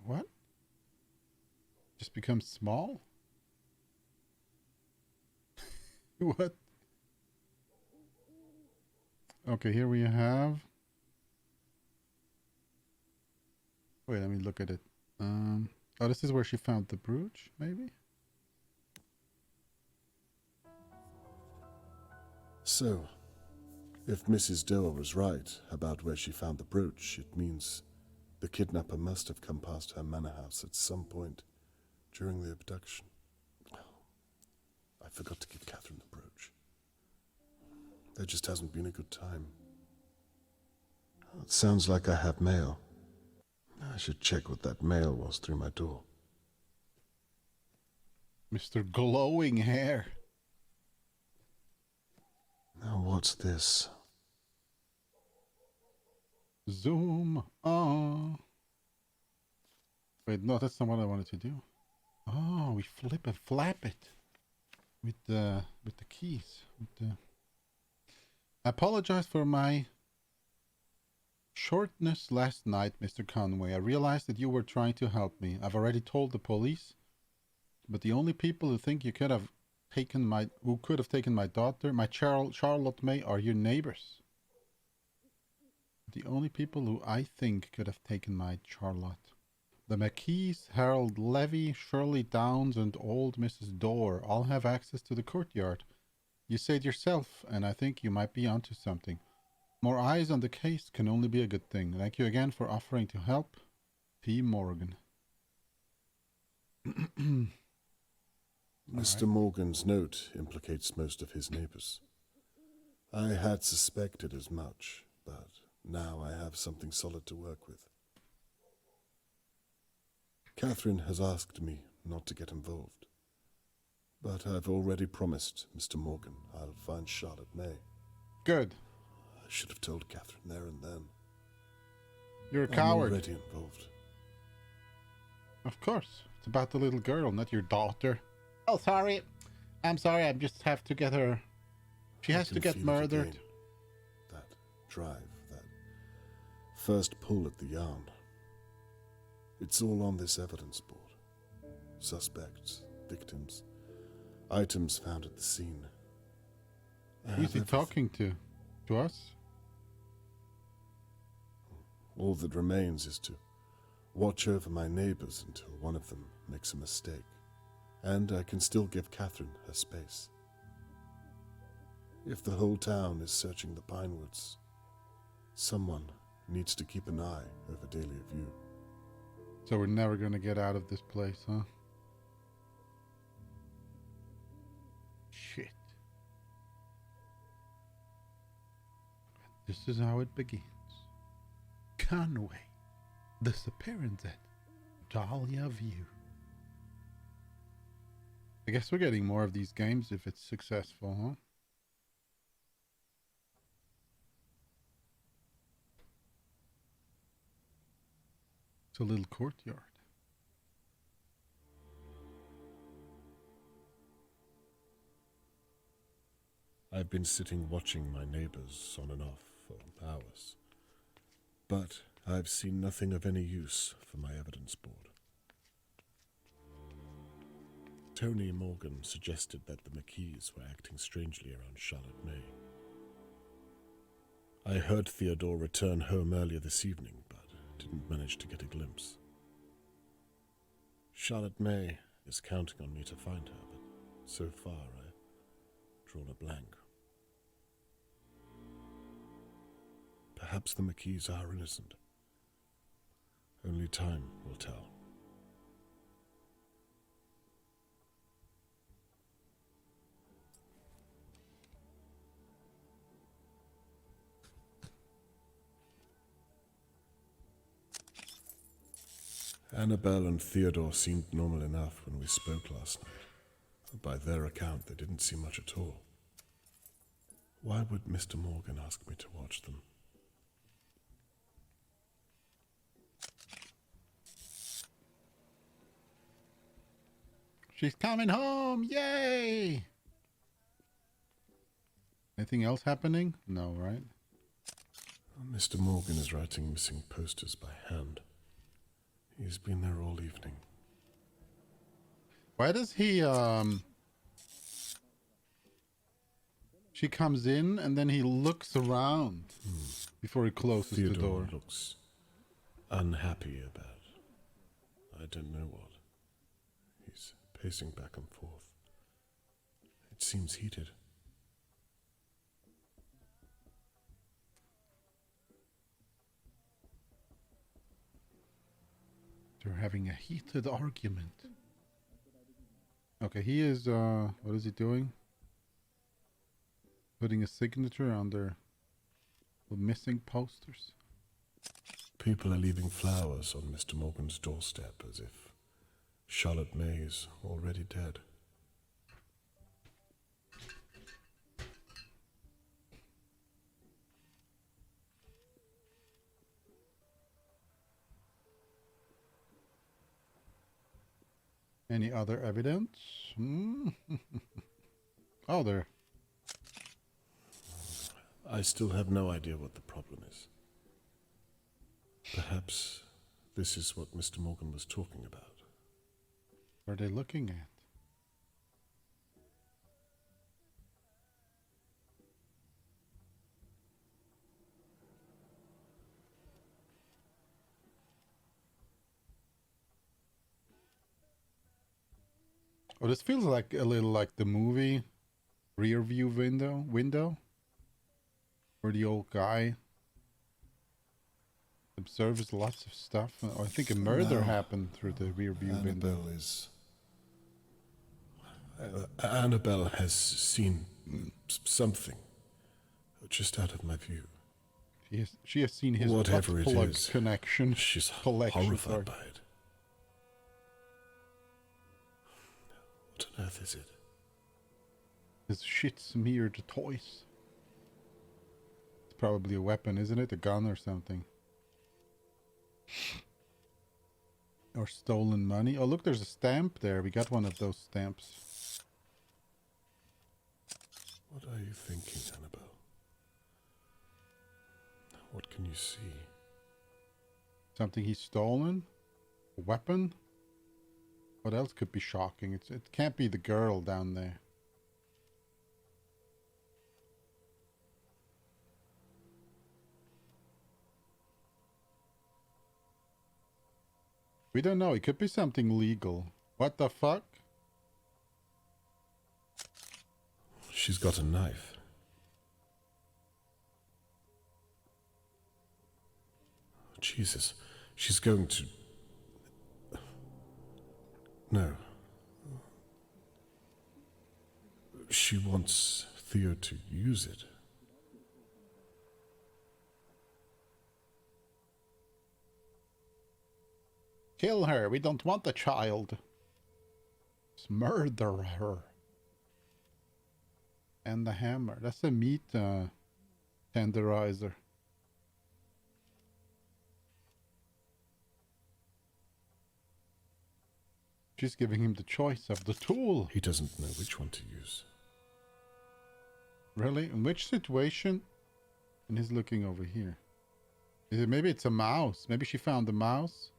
What? Just becomes small? What? Okay, here we have. Wait, let me look at it. Oh, this is where she found the brooch, maybe? So, if Mrs. Doer was right about where she found the brooch, it means The kidnapper must have come past her manor house at some point during the abduction. I forgot to give Catherine the brooch. There just hasn't been a good time. It sounds like I have mail. I should check what that mail was through my door. Mr. Glowing Hair. Now what's this? Zoom on. Wait, no, that's not what I wanted to do. Oh, we flip and flap it with the keys. I apologize for my shortness last night, Mr. Conway. I realized that you were trying to help me. I've already told the police, but the only people who think you could have taken my daughter, my Charlotte May, are your neighbors. The only people who I think could have taken my Charlotte. The McKees, Harold Levy, Shirley Downs, and old Mrs. Dorr all have access to the courtyard. You said yourself, and I think you might be onto something. More eyes on the case can only be a good thing. Thank you again for offering to help. P. Morgan. Mr. Morgan's note implicates most of his neighbors. I had suspected as much, but now I have something solid to work with. Catherine has asked me not to get involved, but I've already promised Mr. Morgan I'll find Charlotte May. Good. I should have told Catherine there and then. You're a coward. I'm already involved. Of course. It's about the little girl, not your daughter. Oh, sorry. I'm sorry. I just have to get her. She has to get murdered. That drive, that first pull at the yarn. It's all on this evidence board. Suspects, victims, items found at the scene. Who's he talking to? To us? All that remains is to watch over my neighbors until one of them makes a mistake. And I can still give Catherine her space. If the whole town is searching the Pinewoods, someone needs to keep an eye over Dahlia View. So we're never going to get out of this place, huh? Shit. This is how it begins. Conway. Disappearance at Dahlia View. I guess we're getting more of these games if it's successful, huh? It's a little courtyard. I've been sitting watching my neighbors on and off for hours, but I've seen nothing of any use for my evidence board. Tony Morgan suggested that the McKees were acting strangely around Charlotte May. I heard Theodore return home earlier this evening, but didn't manage to get a glimpse. Charlotte May is counting on me to find her, but so far I've drawn a blank. Perhaps the McKees are innocent. Only time will tell. Annabelle and Theodore seemed normal enough when we spoke last night. But by their account, they didn't see much at all. Why would Mr. Morgan ask me to watch them? She's coming home! Yay! Anything else happening? No, right? Mr. Morgan is writing missing posters by hand. He's been there all evening. Why does he, She comes in and then he looks around before he closes the door. Theodore looks unhappy about, I don't know what. He's pacing back and forth. It seems heated. They're having a heated argument. Okay, he is, what is he doing? Putting a signature on their missing posters. People are leaving flowers on Mr. Morgan's doorstep as if Charlotte May is already dead. Any other evidence? Oh, there. I still have no idea what the problem is. Perhaps this is what Mr. Morgan was talking about. What are they looking at? Oh, this feels like a little like the movie Rear View Window, where the old guy observes lots of stuff. I think a murder happened through the rear view window. Annabelle has seen something just out of my view. She has seen his whatever it is connection. She's collection, horrified by it. What on earth is it? His shit smeared toys. It's probably a weapon, isn't it? A gun or something. Or stolen money. Oh, look, there's a stamp there. We got one of those stamps. What are you thinking, Annabelle? What can you see? Something he's stolen? A weapon? What else could be shocking? It can't be the girl down there. We don't know. It could be something legal. What the fuck? She's got a knife. Jesus, she's going to... No. She wants Theo to use it. Kill her. We don't want the child. Just murder her. And the hammer. That's a meat tenderizer. She's giving him the choice of the tool. He doesn't know which one to use. Really? In which situation? And he's looking over here. Is it maybe it's a mouse? Maybe she found a mouse?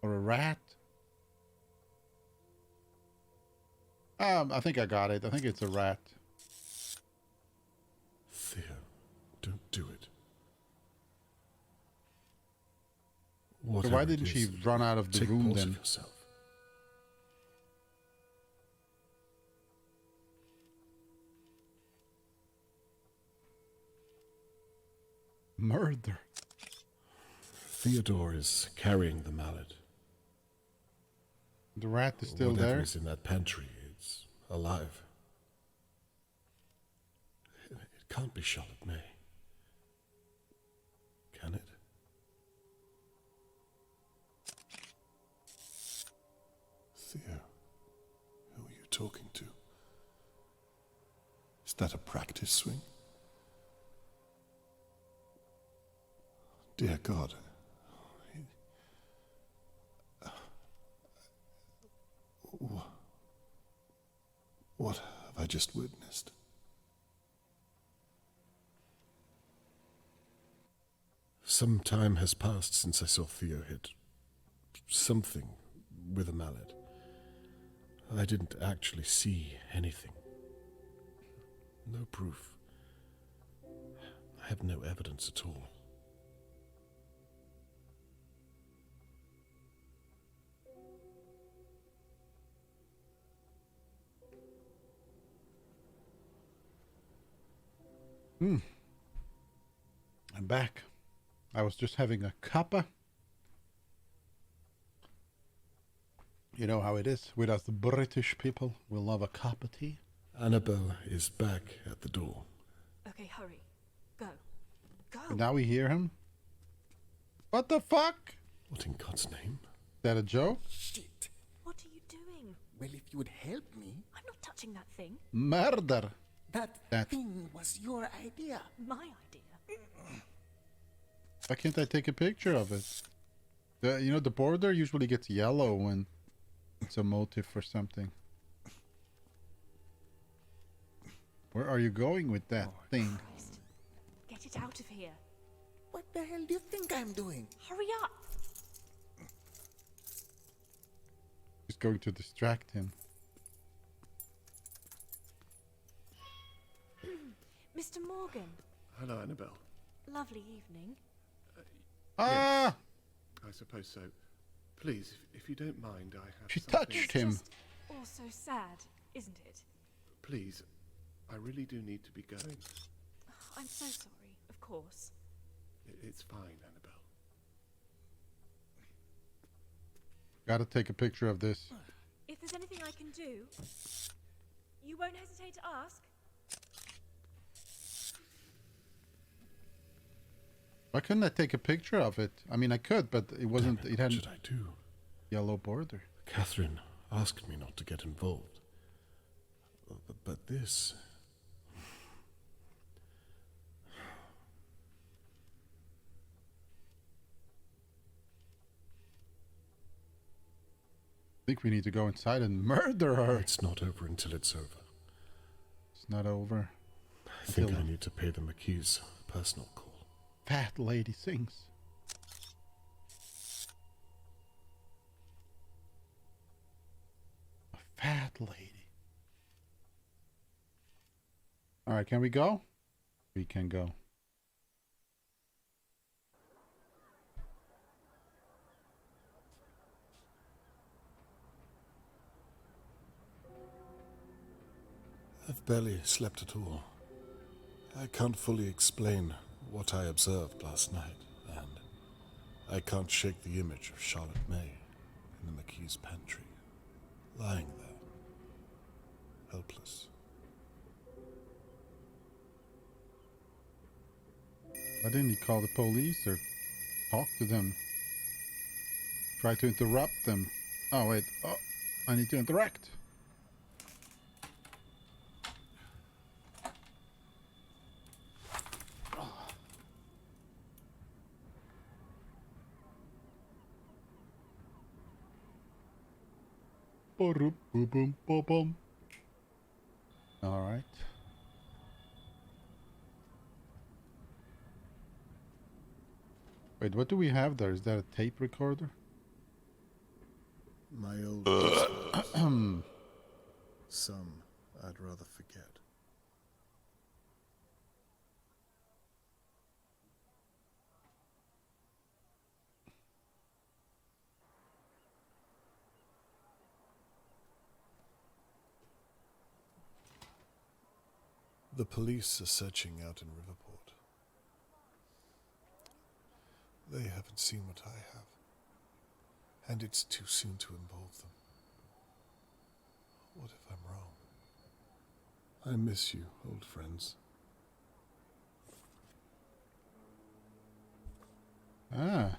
Or a rat? I think I got it. I think it's a rat. Theo, don't do it. So why didn't she run out of the room then? Yourself. Murder. Theodore is carrying the mallet. The rat is still Whatever there? is in that pantry, it's alive. It can't be Charlotte May. Can it? Theo, who are you talking to? Is that a practice swing? Dear God. What have I just witnessed? Some time has passed since I saw Theo hit something with a mallet. I didn't actually see anything. No proof. I have no evidence at all. I'm back. I was just having a cuppa. You know how it is with us British people. We love a cup of tea. Annabelle is back at the door. Okay, hurry. Go. Go. And now we hear him. What the fuck? What in God's name? Is that a joke? Shit. What are you doing? Well, if you would help me. I'm not touching that thing. Murder. That thing was your idea. My idea. Why can't I take a picture of it? You know, the border usually gets yellow when it's a motive for something. Where are you going with that thing? Christ. Get it out of here. What the hell do you think I'm doing? Hurry up. He's going to distract him. Mr. Morgan. Hello, Annabelle. Lovely evening. Ah! I suppose so. Please, if you don't mind, I have She something... touched him. Just also sad, isn't it? Please, I really do need to be going. I'm so sorry, of course. It's fine, Annabelle. Gotta take a picture of this. If there's anything I can do, you won't hesitate to ask. Why couldn't I take a picture of it? I mean, I could, but it wasn't. Damn it, It what had should I do? yellow border. Catherine asked me not to get involved. But this... I think we need to go inside and murder her. It's not over until it's over. It's not over. I think I need to pay the McKees a personal call. Fat lady sings. A fat lady. Alright, can we go? We can go. I've barely slept at all. I can't fully explain what I observed last night, and I can't shake the image of Charlotte May in the McKee's pantry, lying there, helpless. Why didn't he call the police or talk to them? Try to interrupt them. Oh, wait. Oh, I need to interact. All right. Wait, what do we have there? Is that a tape recorder? My old some I'd rather forget. The police are searching out in Riverport. They haven't seen what I have, and it's too soon to involve them. What if I'm wrong? I miss you, old friends. Ah.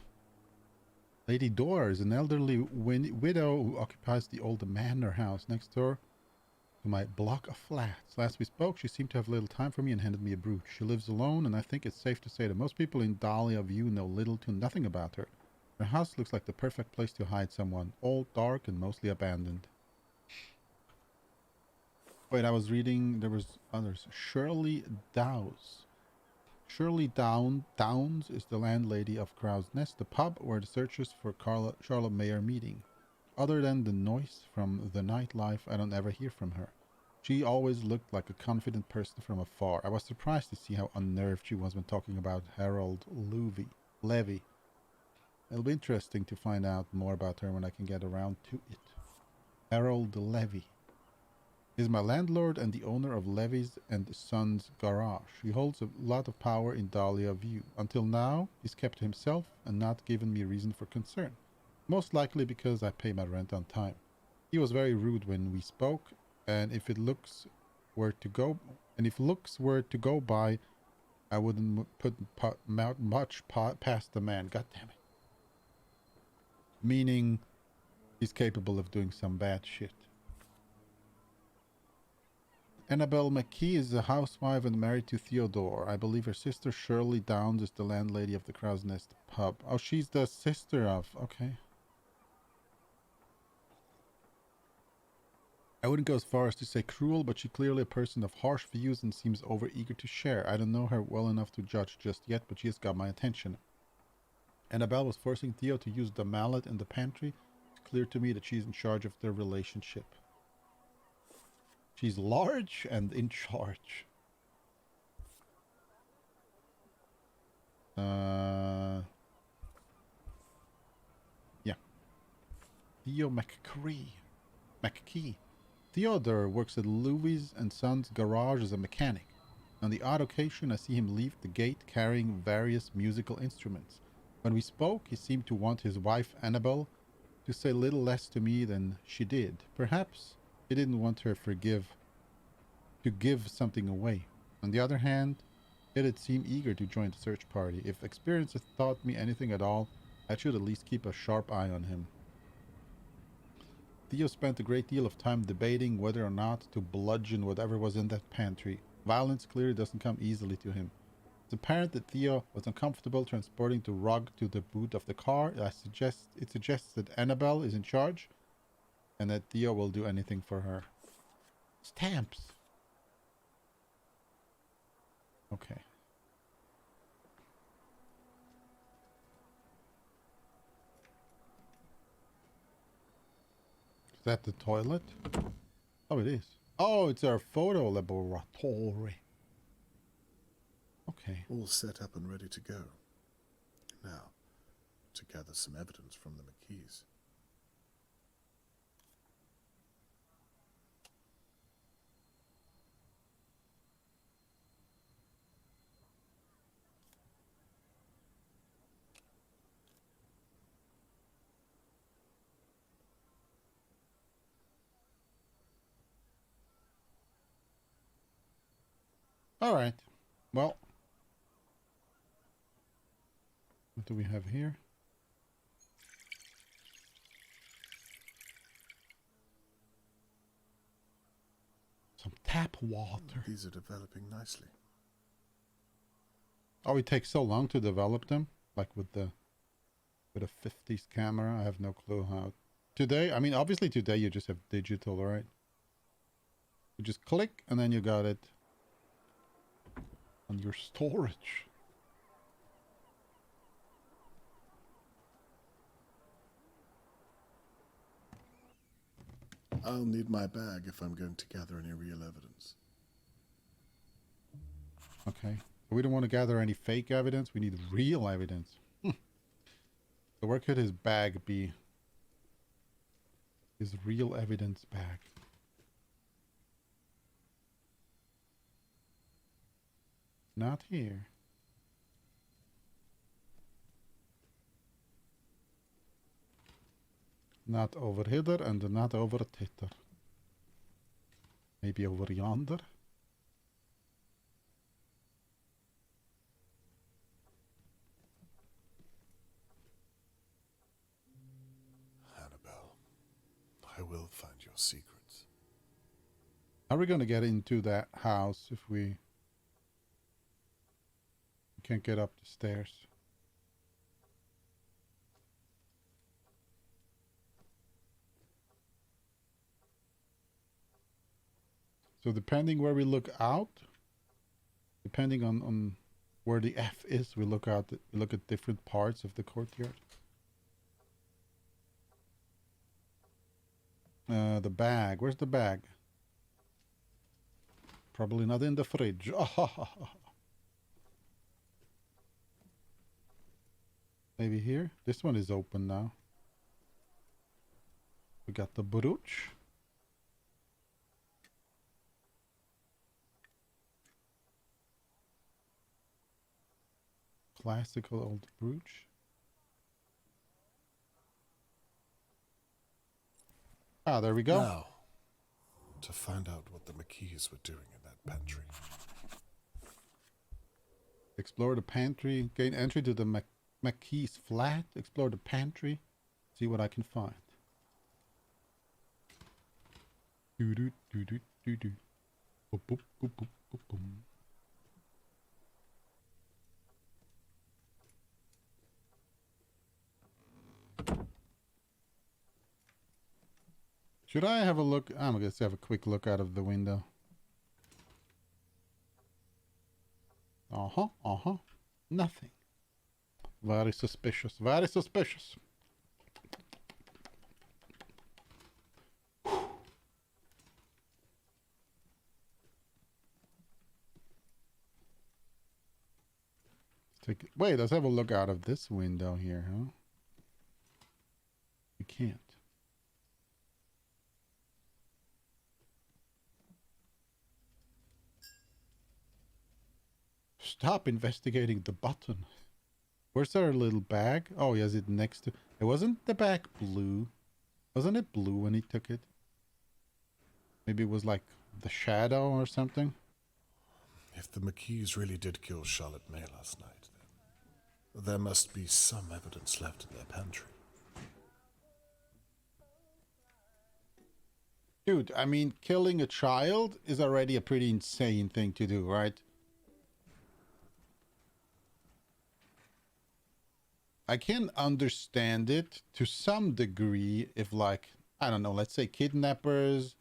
Lady Dora is an elderly widow who occupies the old manor house next door to my block of flats. Last we spoke, she seemed to have little time for me and handed me a brooch. She lives alone, and I think it's safe to say that most people in Dahlia View know little to nothing about her. Her house looks like the perfect place to hide someone. Old, dark, and mostly abandoned. Wait, I was reading, there was others. Shirley Downs. Shirley Downs is the landlady of Crow's Nest, the pub where the searchers for Charlotte May are meeting. Other than the noise from the nightlife, I don't ever hear from her. She always looked like a confident person from afar. I was surprised to see how unnerved she was when talking about Harold Levy. It'll be interesting to find out more about her when I can get around to it. Harold Levy is my landlord and the owner of Levy's and Sons Garage. He holds a lot of power in Dahlia View. Until now, he's kept to himself and not given me reason for concern. Most likely because I pay my rent on time. He was very rude when we spoke, and if looks were to go by, I wouldn't put much past the man. God damn it. Meaning, he's capable of doing some bad shit. Annabelle McKee is a housewife and married to Theodore. I believe her sister Shirley Downs is the landlady of the Crow's Nest pub. Oh, she's the sister of... Okay. I wouldn't go as far as to say cruel, but she's clearly a person of harsh views and seems over-eager to share. I don't know her well enough to judge just yet, but she has got my attention. Annabelle was forcing Theo to use the mallet in the pantry. It's clear to me that she's in charge of their relationship. She's large and in charge. Yeah. Theo McKee. Theodore works at Louis and Sons garage as a mechanic. On the odd occasion, I see him leave the gate carrying various musical instruments. When we spoke, he seemed to want his wife, Annabelle, to say little less to me than she did. Perhaps he didn't want her to give something away. On the other hand, he did seem eager to join the search party. If experience has taught me anything at all, I should at least keep a sharp eye on him. Theo spent a great deal of time debating whether or not to bludgeon whatever was in that pantry. Violence clearly doesn't come easily to him. It's apparent that Theo was uncomfortable transporting the rug to the boot of the car. It suggests that Annabelle is in charge and that Theo will do anything for her. Stamps. Okay. Is that the toilet? Oh, it is. Oh, it's our photo laboratory. Okay. All set up and ready to go. Now, to gather some evidence from the McKees. All right. Well, what do we have here? Some tap water. These are developing nicely. Oh, it takes so long to develop them, like with a 50s camera. I have no clue how. Today, I mean, obviously today you just have digital, right? You just click and then you got it on your storage. I'll need my bag if I'm going to gather any real evidence. Okay. We don't want to gather any fake evidence. We need real evidence. So where could his bag be? His real evidence bag. Not here. Not over hither and not over thither. Maybe over yonder. Annabelle, I will find your secrets. How are we going to get into that house if we can't get up the stairs? So depending where we look out, depending on where the F is, we look out. We look at different parts of the courtyard. The bag. Where's the bag? Probably not in the fridge. Maybe here. This one is open now. We got the brooch. Classical old brooch. Ah, there we go. Now, to find out what the McKees were doing in that pantry. Explore the pantry. Gain entry to the McKee's flat. Explore the pantry. See what I can find. Do do do do do do. Boop boop boop boop boop boom. Should I have a look? I'm gonna have a quick look out of the window. Nothing. Very suspicious. Very suspicious. Wait, let's have a look out of this window here, huh? We can't. Stop investigating the button. Where's our little bag? Oh, he has it next to... It wasn't the bag blue. Wasn't it blue when he took it? Maybe it was like the shadow or something? If the McKees really did kill Charlotte May last night, then there must be some evidence left in their pantry. Dude, I mean, killing a child is already a pretty insane thing to do, right? I can understand it to some degree if, like, I don't know, let's say kidnappers.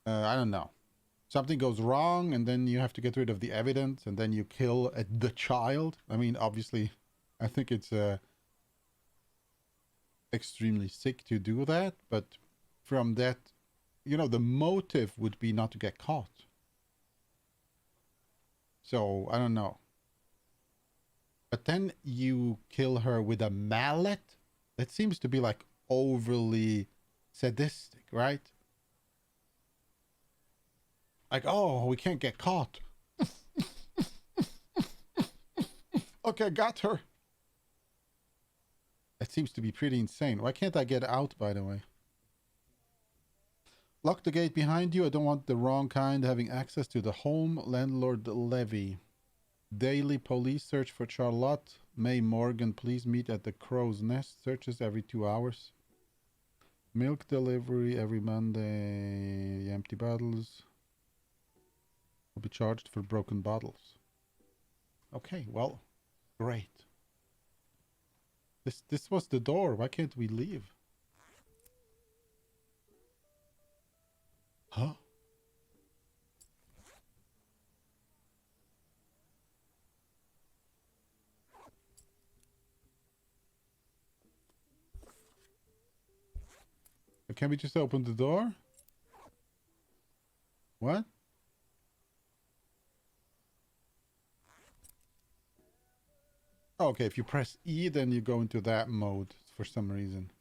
I don't know. Something goes wrong and then you have to get rid of the evidence and then you kill the child. I mean, obviously, I think it's extremely sick to do that. But from that, you know, the motive would be not to get caught. So, I don't know. But then you kill her with a mallet? That seems to be like overly sadistic, right? Like, oh, we can't get caught. Okay, got her. That seems to be pretty insane. Why can't I get out, by the way? Lock the gate behind you. I don't want the wrong kind having access to the home. Landlord levy. Daily police search for Charlotte May Morgan. Please meet at the Crow's Nest. Searches every 2 hours. Milk delivery every Monday. Empty bottles. Will be charged for broken bottles. Okay, well, great. This was the door. Why can't we leave? Huh? Can we just open the door? What? Okay, if you press E, then you go into that mode for some reason.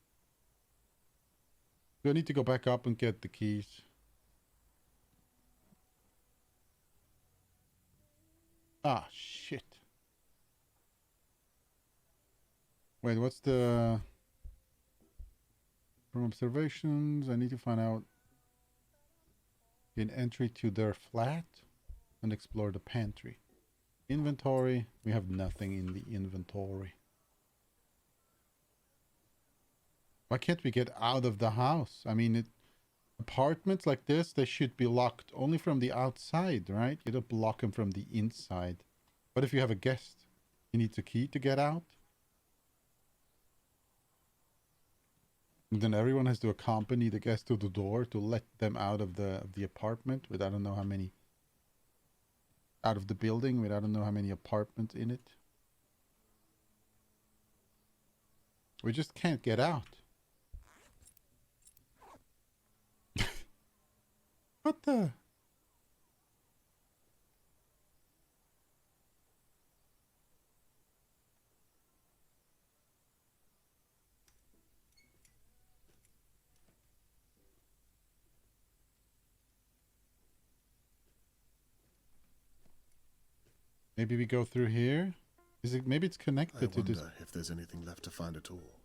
Do I need to go back up and get the keys? Ah, shit. Wait, what's the... From observations, I need to find out an entry to their flat and explore the pantry. Inventory, we have nothing in the inventory. Why can't we get out of the house? I mean, apartments like this, they should be locked only from the outside, right? You don't block them from the inside. What if you have a guest? He needs a key to get out? And then everyone has to accompany the guest to the door to let them out of the apartment with I don't know how many... Out of the building with I don't know how many apartments in it. We just can't get out. What the? Maybe we go through here. Is it, maybe it's I connected to this. wonder if there's anything left to find at all.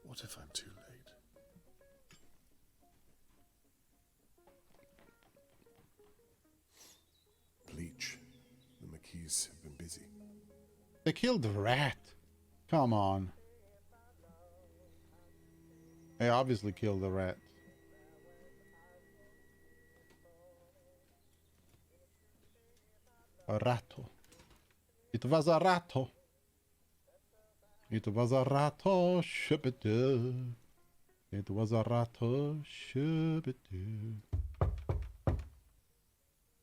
What if I'm too late? Bleach. The McKees have been busy. They killed the rat. Come on. They obviously killed the rat. A ratto. It was a ratto. It was a ratto, shubidoo. It was a ratto, shubidoo.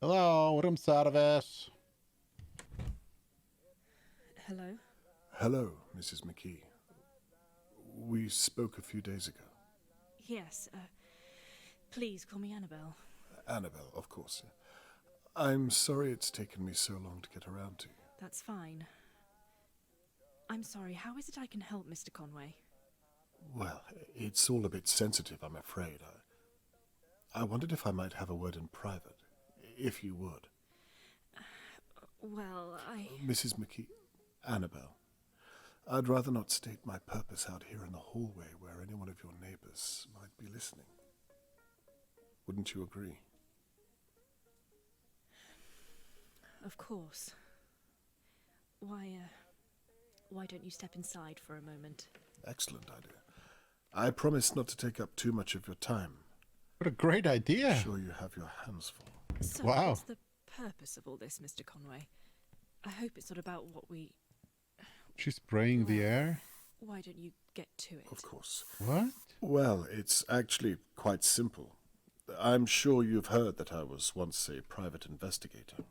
Hello, room service. Hello? Hello, Mrs. McKee. We spoke a few days ago. Yes, please call me Annabelle. Annabelle, of course. I'm sorry it's taken me so long to get around to you. That's fine. I'm sorry, how is it I can help, Mr. Conway? Well, it's all a bit sensitive, I'm afraid. I wondered if I might have a word in private, if you would. Well, Mrs. McKee, Annabelle, I'd rather not state my purpose out here in the hallway where any one of your neighbors might be listening. Wouldn't you agree? Of course. Why don't you step inside for a moment? Excellent idea. I promise not to take up too much of your time. What a great idea. I'm sure you have your hands full. So, wow. what's the purpose of all this, Mr. Conway? I hope it's not about what we... She's spraying the air. Why don't you get to it? Of course. What? Well, it's actually quite simple. I'm sure you've heard that I was once a private investigator.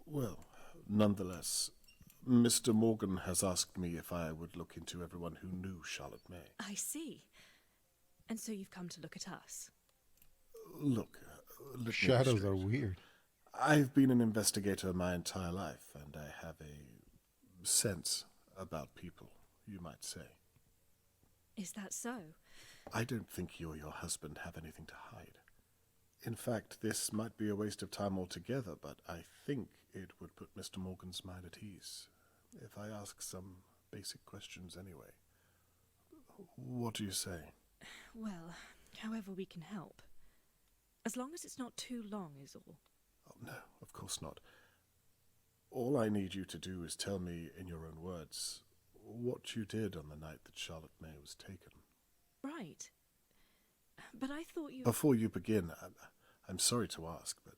Well, nonetheless, Mr. Morgan has asked me if I would look into everyone who knew Charlotte May. I see. And so you've come to look at us. Look, let me Shadows illustrate. are weird. I've been an investigator my entire life, and I have a sense about people, you might say. Is that so? I don't think you or your husband have anything to hide. In fact, this might be a waste of time altogether, but I think it would put Mr. Morgan's mind at ease if I ask some basic questions anyway. What do you say? Well, however we can help. As long as it's not too long is all. Oh, no, of course not. All I need you to do is tell me in your own words what you did on the night that Charlotte May was taken. Right. But I thought you... Before you begin, I'm sorry to ask, but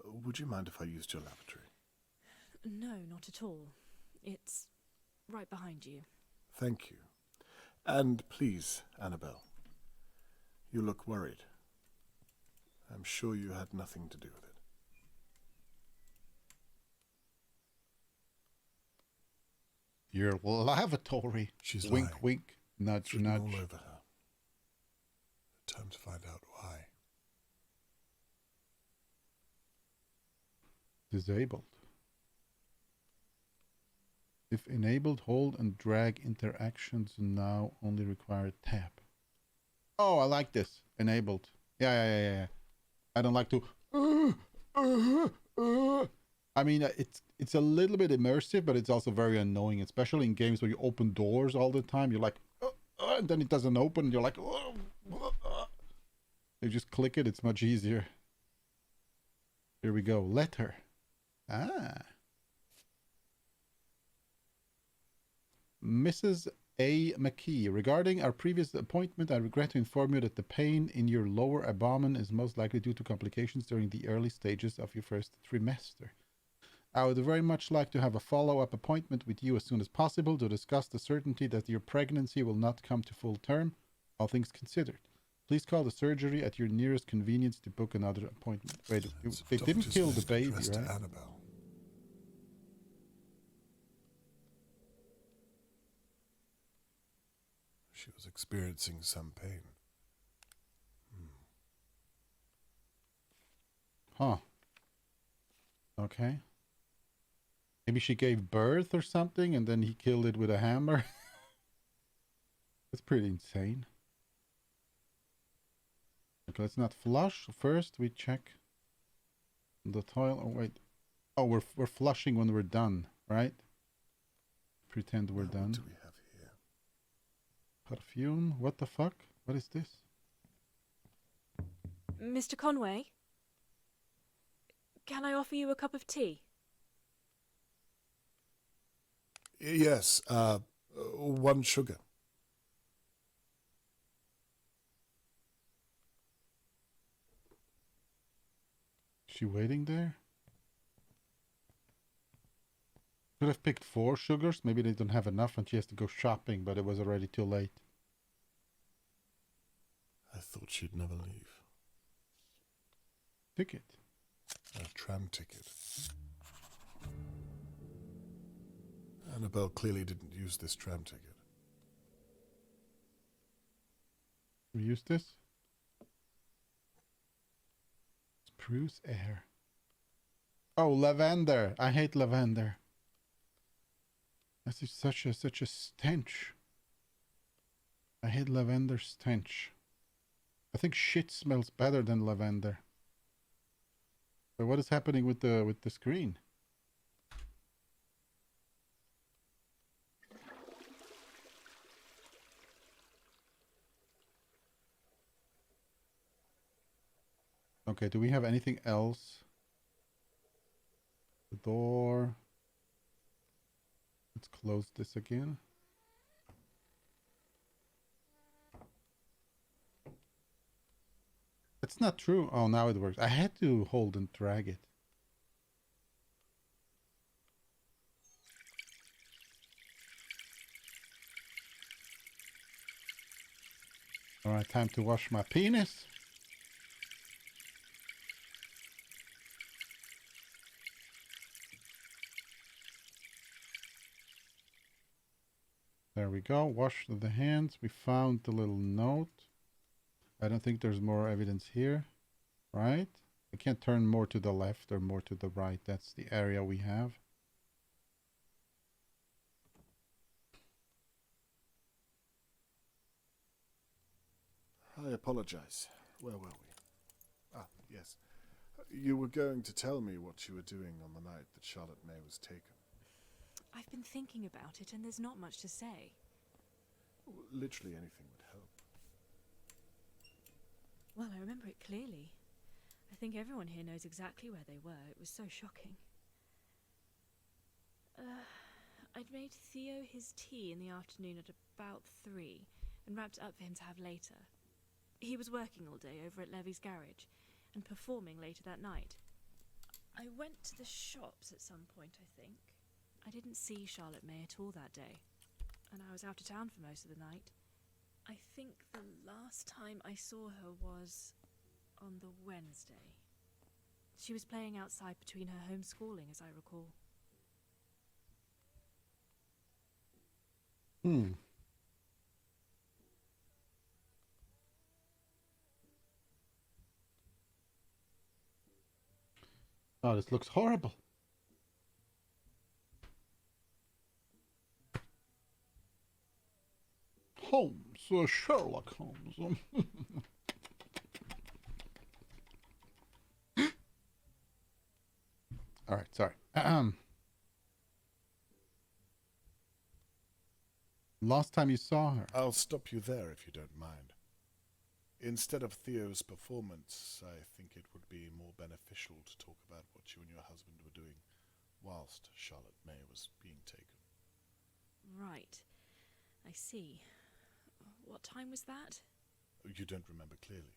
would you mind if I used your lavatory? No, not at all. It's right behind you. Thank you. And please, Annabelle, you look worried. I'm sure you had nothing to do with it. Your lavatory. She's wink, lying. wink, nudge, Written nudge. all over her. Time to find out why. Disabled. If enabled, hold and drag interactions now only require tap. Oh, I like this. Enabled. Yeah. I don't like to... I mean, it's a little bit immersive, but it's also very annoying, especially in games where you open doors all the time. You're like, and then it doesn't open. And you're like, you just click it. It's much easier. Here we go. Letter. Ah. Mrs. A. McKee, regarding our previous appointment, I regret to inform you that the pain in your lower abdomen is most likely due to complications during the early stages of your first trimester. I would very much like to have a follow-up appointment with you as soon as possible to discuss the certainty that your pregnancy will not come to full term, all things considered. Please call the surgery at your nearest convenience to book another appointment. Wait, they didn't kill the baby, right? Annabelle. She was experiencing some pain. Huh. Okay. Maybe she gave birth or something and then he killed it with a hammer. That's pretty insane. Okay, let's not flush. First, we check. The toilet. Oh wait. Oh, we're flushing when we're done, right? Pretend we're done. What do we have here? Perfume. What the fuck? What is this? Mr. Conway? Can I offer you a cup of tea? Yes, 1 sugar. Is she waiting there? Could have picked 4 sugars. Maybe they don't have enough and she has to go shopping, but it was already too late. I thought she'd never leave. Ticket. A tram ticket. Annabelle clearly didn't use this tram ticket. We use this? Spruce air. Oh, lavender. I hate lavender. This is such a stench. I hate lavender stench. I think shit smells better than lavender. But what is happening with the screen? Okay, do we have anything else? The door. Let's close this again. It's not true. Oh, now it works. I had to hold and drag it. All right, time to wash my penis. There we go. Wash the hands. We found the little note. I don't think there's more evidence here, right? I can't turn more to the left or more to the right. That's the area we have. I apologize. Where were we? Ah, yes. You were going to tell me what you were doing on the night that Charlotte May was taken. I've been thinking about it, and there's not much to say. Literally anything would help. Well, I remember it clearly. I think everyone here knows exactly where they were. It was so shocking. I'd made Theo his tea in the afternoon at about 3 and wrapped it up for him to have later. He was working all day over at Levy's garage and performing later that night. I went to the shops at some point, I think. I didn't see Charlotte May at all that day, and I was out of town for most of the night. I think the last time I saw her was on the Wednesday. She was playing outside between her homeschooling, as I recall. Oh, this looks horrible. Holmes, Sherlock Holmes. All right, sorry. Last time you saw her. I'll stop you there if you don't mind. Instead of Theo's performance, I think it would be more beneficial to talk about what you and your husband were doing whilst Charlotte May was being taken. Right. I see. What time was that? You don't remember clearly.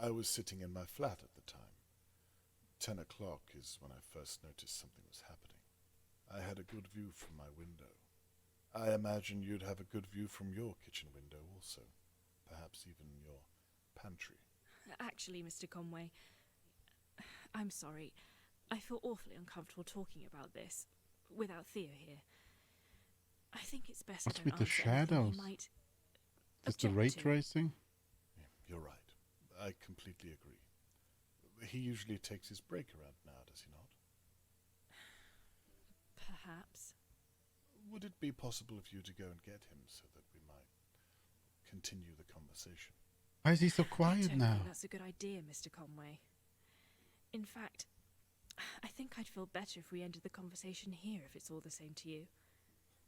I was sitting in my flat at the time. 10 o'clock is when I first noticed something was happening. I had a good view from my window. I imagine you'd have a good view from your kitchen window also. Perhaps even your pantry. Actually, Mr. Conway, I'm sorry. I feel awfully uncomfortable talking about this without Theo here. I think it's best What's I with don't the answer anything shadows? he might Just the object ray to. tracing? You're right. I completely agree. He usually takes his break around now, does he not? Perhaps. Would it be possible for you to go and get him so that we might continue the conversation? Why is he so I quiet don't now? think that's a good idea, Mr. Conway. In fact, I think I'd feel better if we ended the conversation here, if it's all the same to you.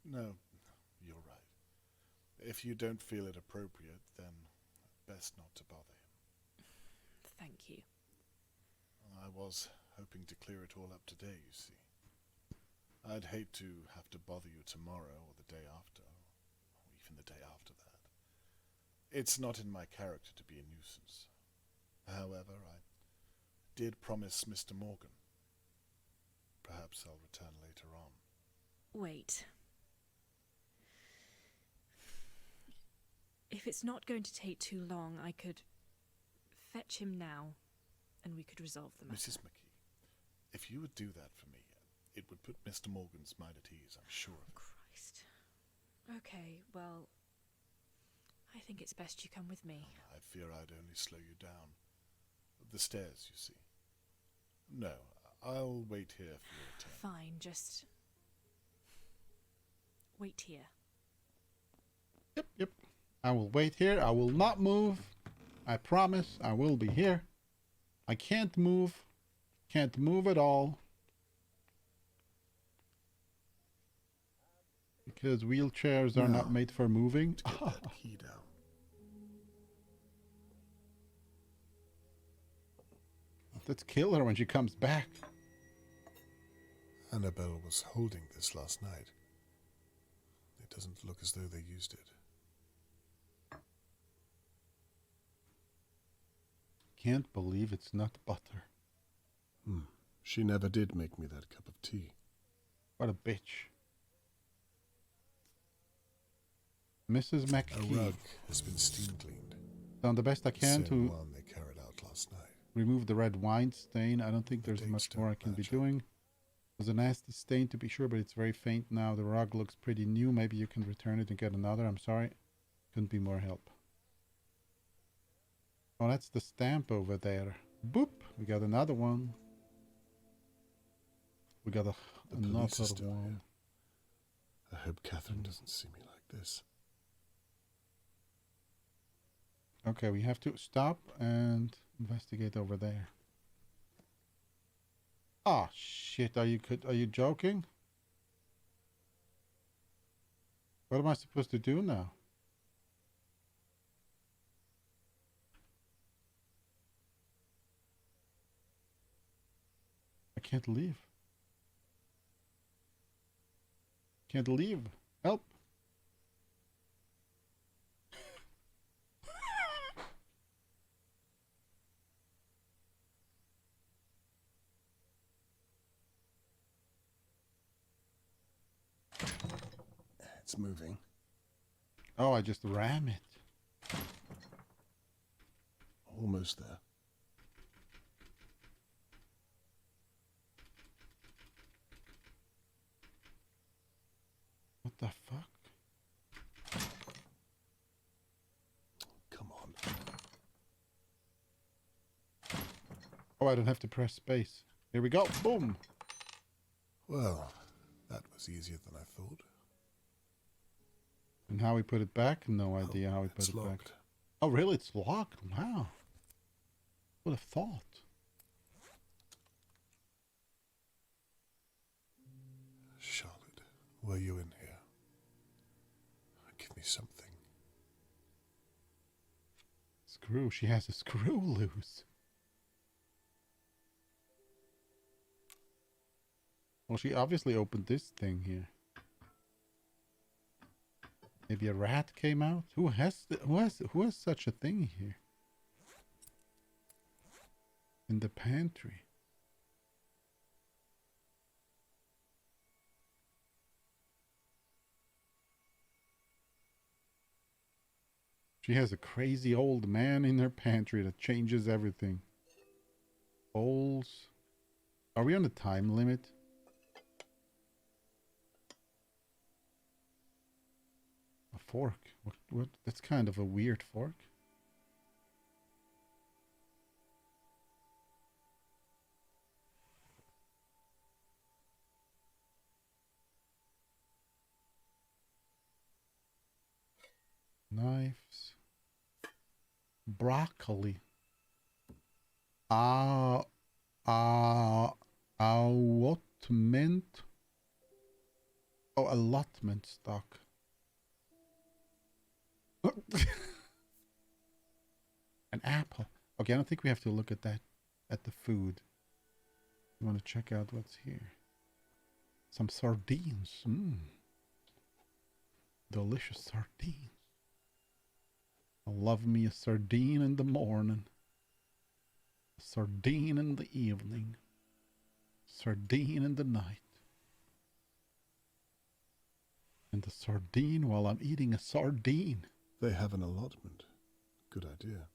No, you're right. If you don't feel it appropriate, then best not to bother him. Thank you. I was hoping to clear it all up today, you see. I'd hate to have to bother you tomorrow or the day after, or even the day after that. It's not in my character to be a nuisance. However, I did promise Mr. Morgan. Perhaps I'll return later on. Wait. If it's not going to take too long, I could fetch him now, and we could resolve the matter. Mrs. McKee, if you would do that for me, it would put Mr. Morgan's mind at ease, I'm sure of it. Christ. Okay, well, I think it's best you come with me. I fear I'd only slow you down. The stairs, you see. No, I'll wait here for your return. Fine, just wait here. Yep. I will wait here. I will not move. I promise I will be here. I can't move. Can't move at all. Because wheelchairs are not made for moving. To get that key down. Let's kill her when she comes back. Annabelle was holding this last night. It doesn't look as though they used it. Can't believe it's not butter. She never did make me that cup of tea. What a bitch. Mrs. McKee. A rug has been steam cleaned. Done the best I can Same to one they carried out last night. remove the red wine stain. I don't think there's much more I can be doing. It was a nasty stain to be sure, but it's very faint now. The rug looks pretty new. Maybe you can return it and get another. I'm sorry. Couldn't be more help. Oh, that's the stamp over there. Boop. We got another one. We got another one. I hope Catherine doesn't see me like this. Okay, we have to stop and investigate over there. Ah, shit. Are you joking? What am I supposed to do now? I can't leave. Can't leave. Help. It's moving. Oh, I just ram it. Almost there. What the fuck? Come on. Oh, I don't have to press space. Here we go. Boom. Well, that was easier than I thought. And how we put it back? No idea how we put it back. Oh, really? It's locked? Wow. Would have thought. Charlotte, were you in here? Give me something. Screw. She has a screw loose. Well, she obviously opened this thing here. Maybe a rat came out. Who has such a thing here? In the pantry. She has a crazy old man in her pantry that changes everything. Bowls. Are we on a time limit? A fork. What? That's kind of a weird fork. Knives. Broccoli. Ah, allotment. Oh, allotment stock. An apple. Okay, I don't think we have to look at that, at the food. We want to check out what's here. Some sardines. Delicious sardines. I love me a sardine in the morning. A sardine in the evening. Sardine in the night. And a sardine while I'm eating a sardine. They have an allotment. Good idea.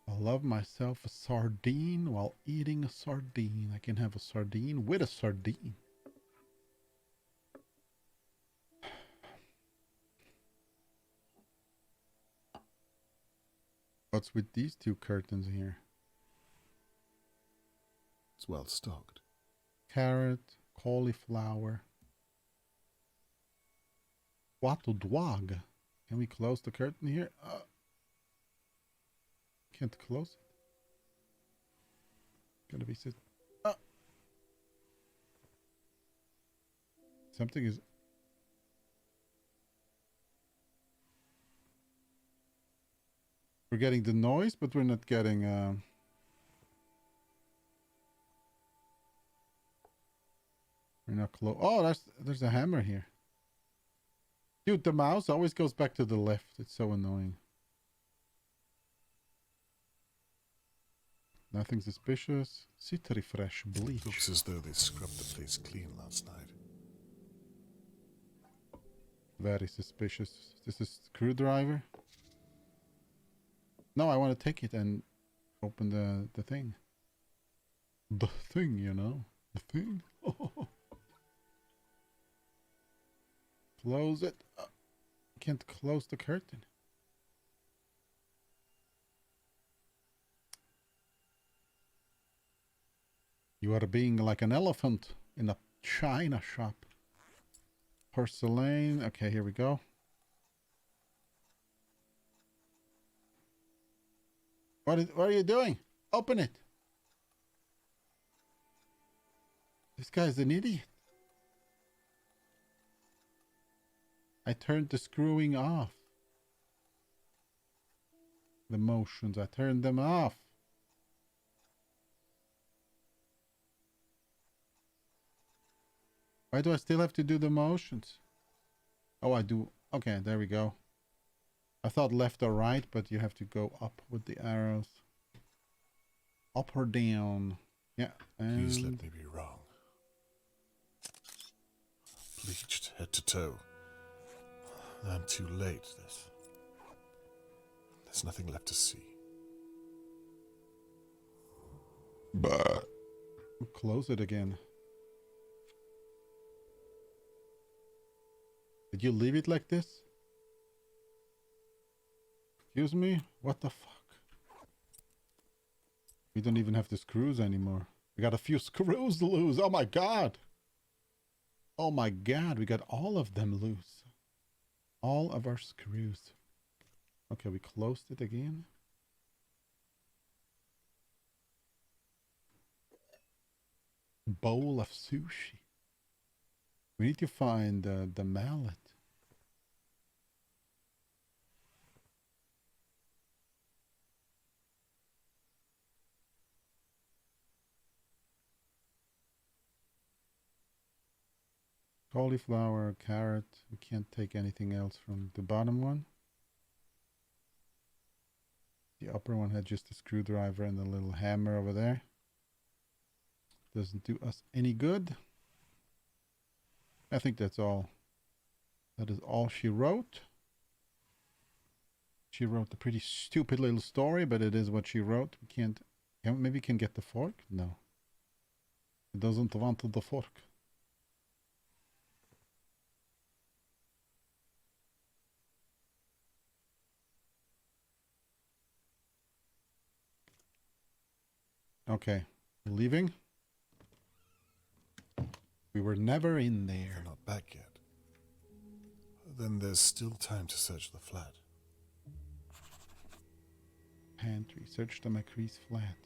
I love myself a sardine while eating a sardine. I can have a sardine with a sardine. What's with these two curtains here? It's well stocked. Carrot, cauliflower. What a dog. Can we close the curtain here? Can't close it. Gotta be sit. Something is. We're getting the noise, but we're not getting. We're not close. Oh, there's a hammer here. Dude, the mouse always goes back to the left. It's so annoying. Nothing suspicious. Sit refresh bleach. Looks as though they scrubbed the place clean last night. Very suspicious. This is a screwdriver. No, I want to take it and open the thing. The thing, you know. The thing. Close it. Can't close the curtain. You are being like an elephant in a china shop. Porcelain. Okay, here we go. What are you doing? Open it. This guy's an idiot. I turned the screwing off. The motions, I turned them off. Why do I still have to do the motions? Oh, I do. Okay, there we go. I thought left or right, but you have to go up with the arrows. Up or down. Yeah. And Please let me be wrong. Bleached head to toe. I'm too late. There's nothing left to see. Bah. Close it again. Did you leave it like this? Excuse me? What the fuck? We don't even have the screws anymore. We got a few screws loose. Oh my god. Oh my god, we got all of them loose. All of our screws. Okay, we closed it again. Bowl of sushi. We need to find the mallet. Cauliflower, carrot. We can't take anything else from the bottom one. The upper one had just a screwdriver and a little hammer over there. Doesn't do us any good. I think that's all. That is all she wrote. She wrote a pretty stupid little story, but it is what she wrote. We can't. Maybe we can get the fork? No. It doesn't want the fork. Okay, leaving. We were never in there. They're not back yet. Then there's still time to search the flat. Pantry. Search the McCree's flat.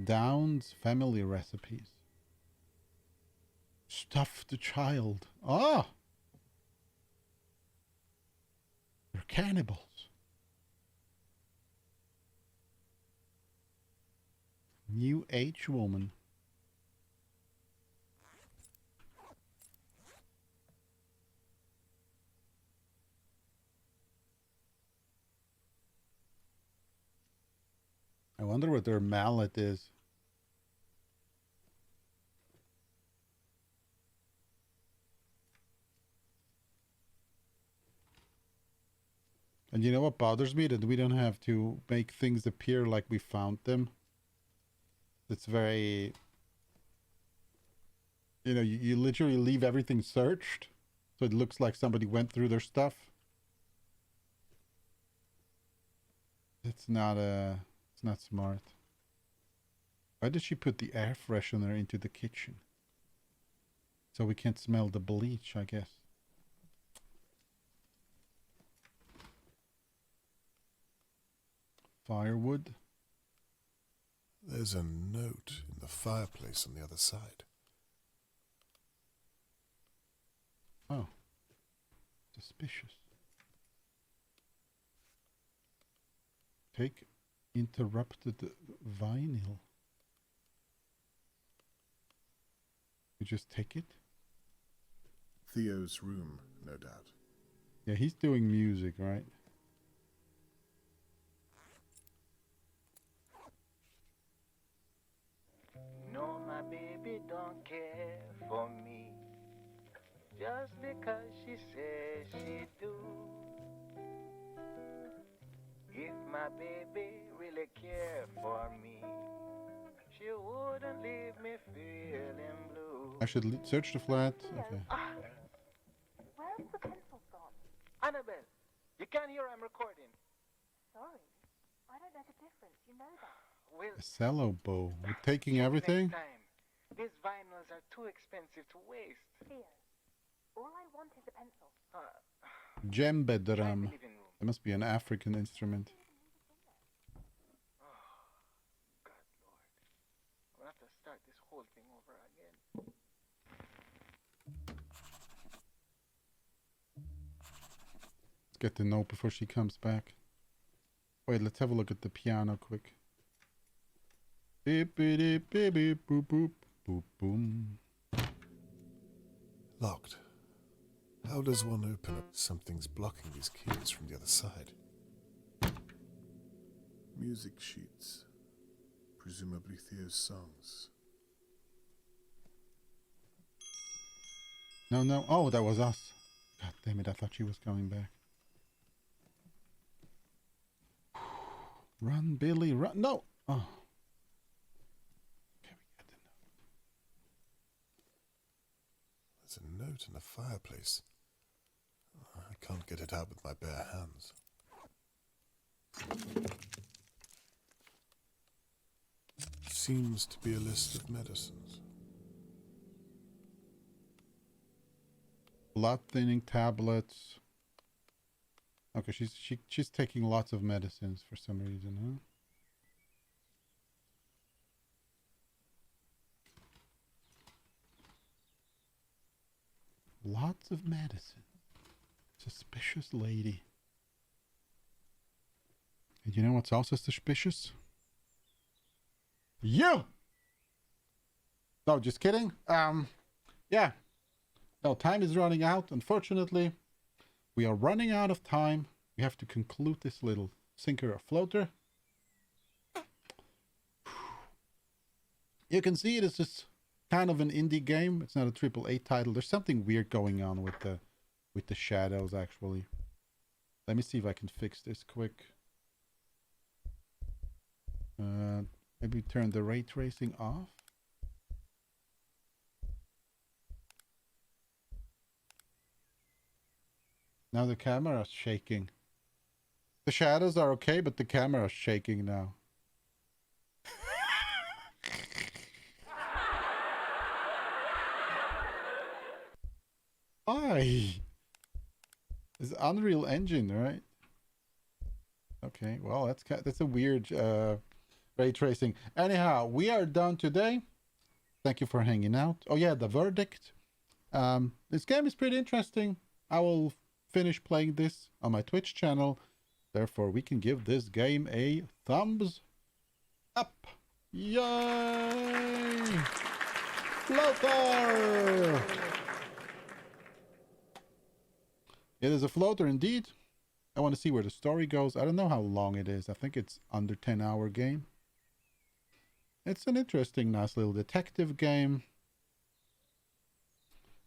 Down's family recipes. Stuff the child. Ah! They're cannibals. New age woman. I wonder what their mallet is. And you know what bothers me? That we don't have to make things appear like we found them. It's very... You know, you literally leave everything searched. So it looks like somebody went through their stuff. It's not smart. Why did she put the air freshener into the kitchen? So we can't smell the bleach, I guess. Firewood. There's a note in the fireplace on the other side. Oh. Suspicious. Take interrupted vinyl. You just take it? Theo's room, no doubt. Yeah, he's doing music, right? No, my baby don't care for me, just because she says she do. If my baby really cared for me, she wouldn't leave me feeling blue. I should search the flat. Okay. Where's the pencil gone? Annabelle, you can't hear I'm recording. Sorry. I don't know the difference. You know that. Well, A cello bow. We're taking everything? next time. These vinyls are too expensive to waste. Theo, all I want is a pencil. Djembe drum. That must be an African instrument. God, Lord. I'm gonna have to start this whole thing over again. Let's get the note before she comes back. Wait, let's have a look at the piano quick. Beep beep beep beep boop boop boop boom. Locked. How does one open up? Something's blocking these keys from the other side. Music sheets. Presumably Theo's songs. No, no. Oh, that was us. God damn it, I thought she was coming back. Run, Billy, run. No. Oh. Okay, we got the note. There's a note in the fireplace. I can't get it out with my bare hands. Seems to be a list of medicines. Blood thinning tablets. Okay, she's taking lots of medicines for some reason, huh? Lots of medicine. Suspicious lady. And you know what's also suspicious? You! No, just kidding. Yeah. No, time is running out, unfortunately. We are running out of time. We have to conclude this little sinker or floater. You can see it is just kind of an indie game. It's not a AAA title. There's something weird going on with the shadows, actually. Let me see if I can fix this quick. Maybe turn the ray tracing off. Now the camera's shaking. The shadows are okay, but the camera's shaking now. Why? It's Unreal Engine, right? Okay, well, that's a weird ray tracing. Anyhow, we are done today. Thank you for hanging out. Oh yeah, the verdict. This game is pretty interesting. I will finish playing this on my Twitch channel. Therefore, we can give this game a thumbs up. Yay! Floater! It is a floater indeed. I want to see where the story goes. I don't know how long it is. I think it's under 10-hour game. It's an interesting, nice little detective game.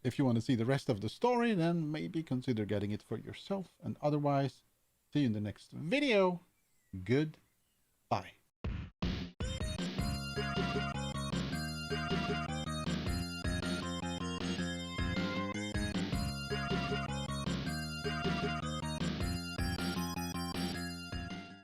If you want to see the rest of the story, then maybe consider getting it for yourself. And otherwise, see you in the next video. Goodbye.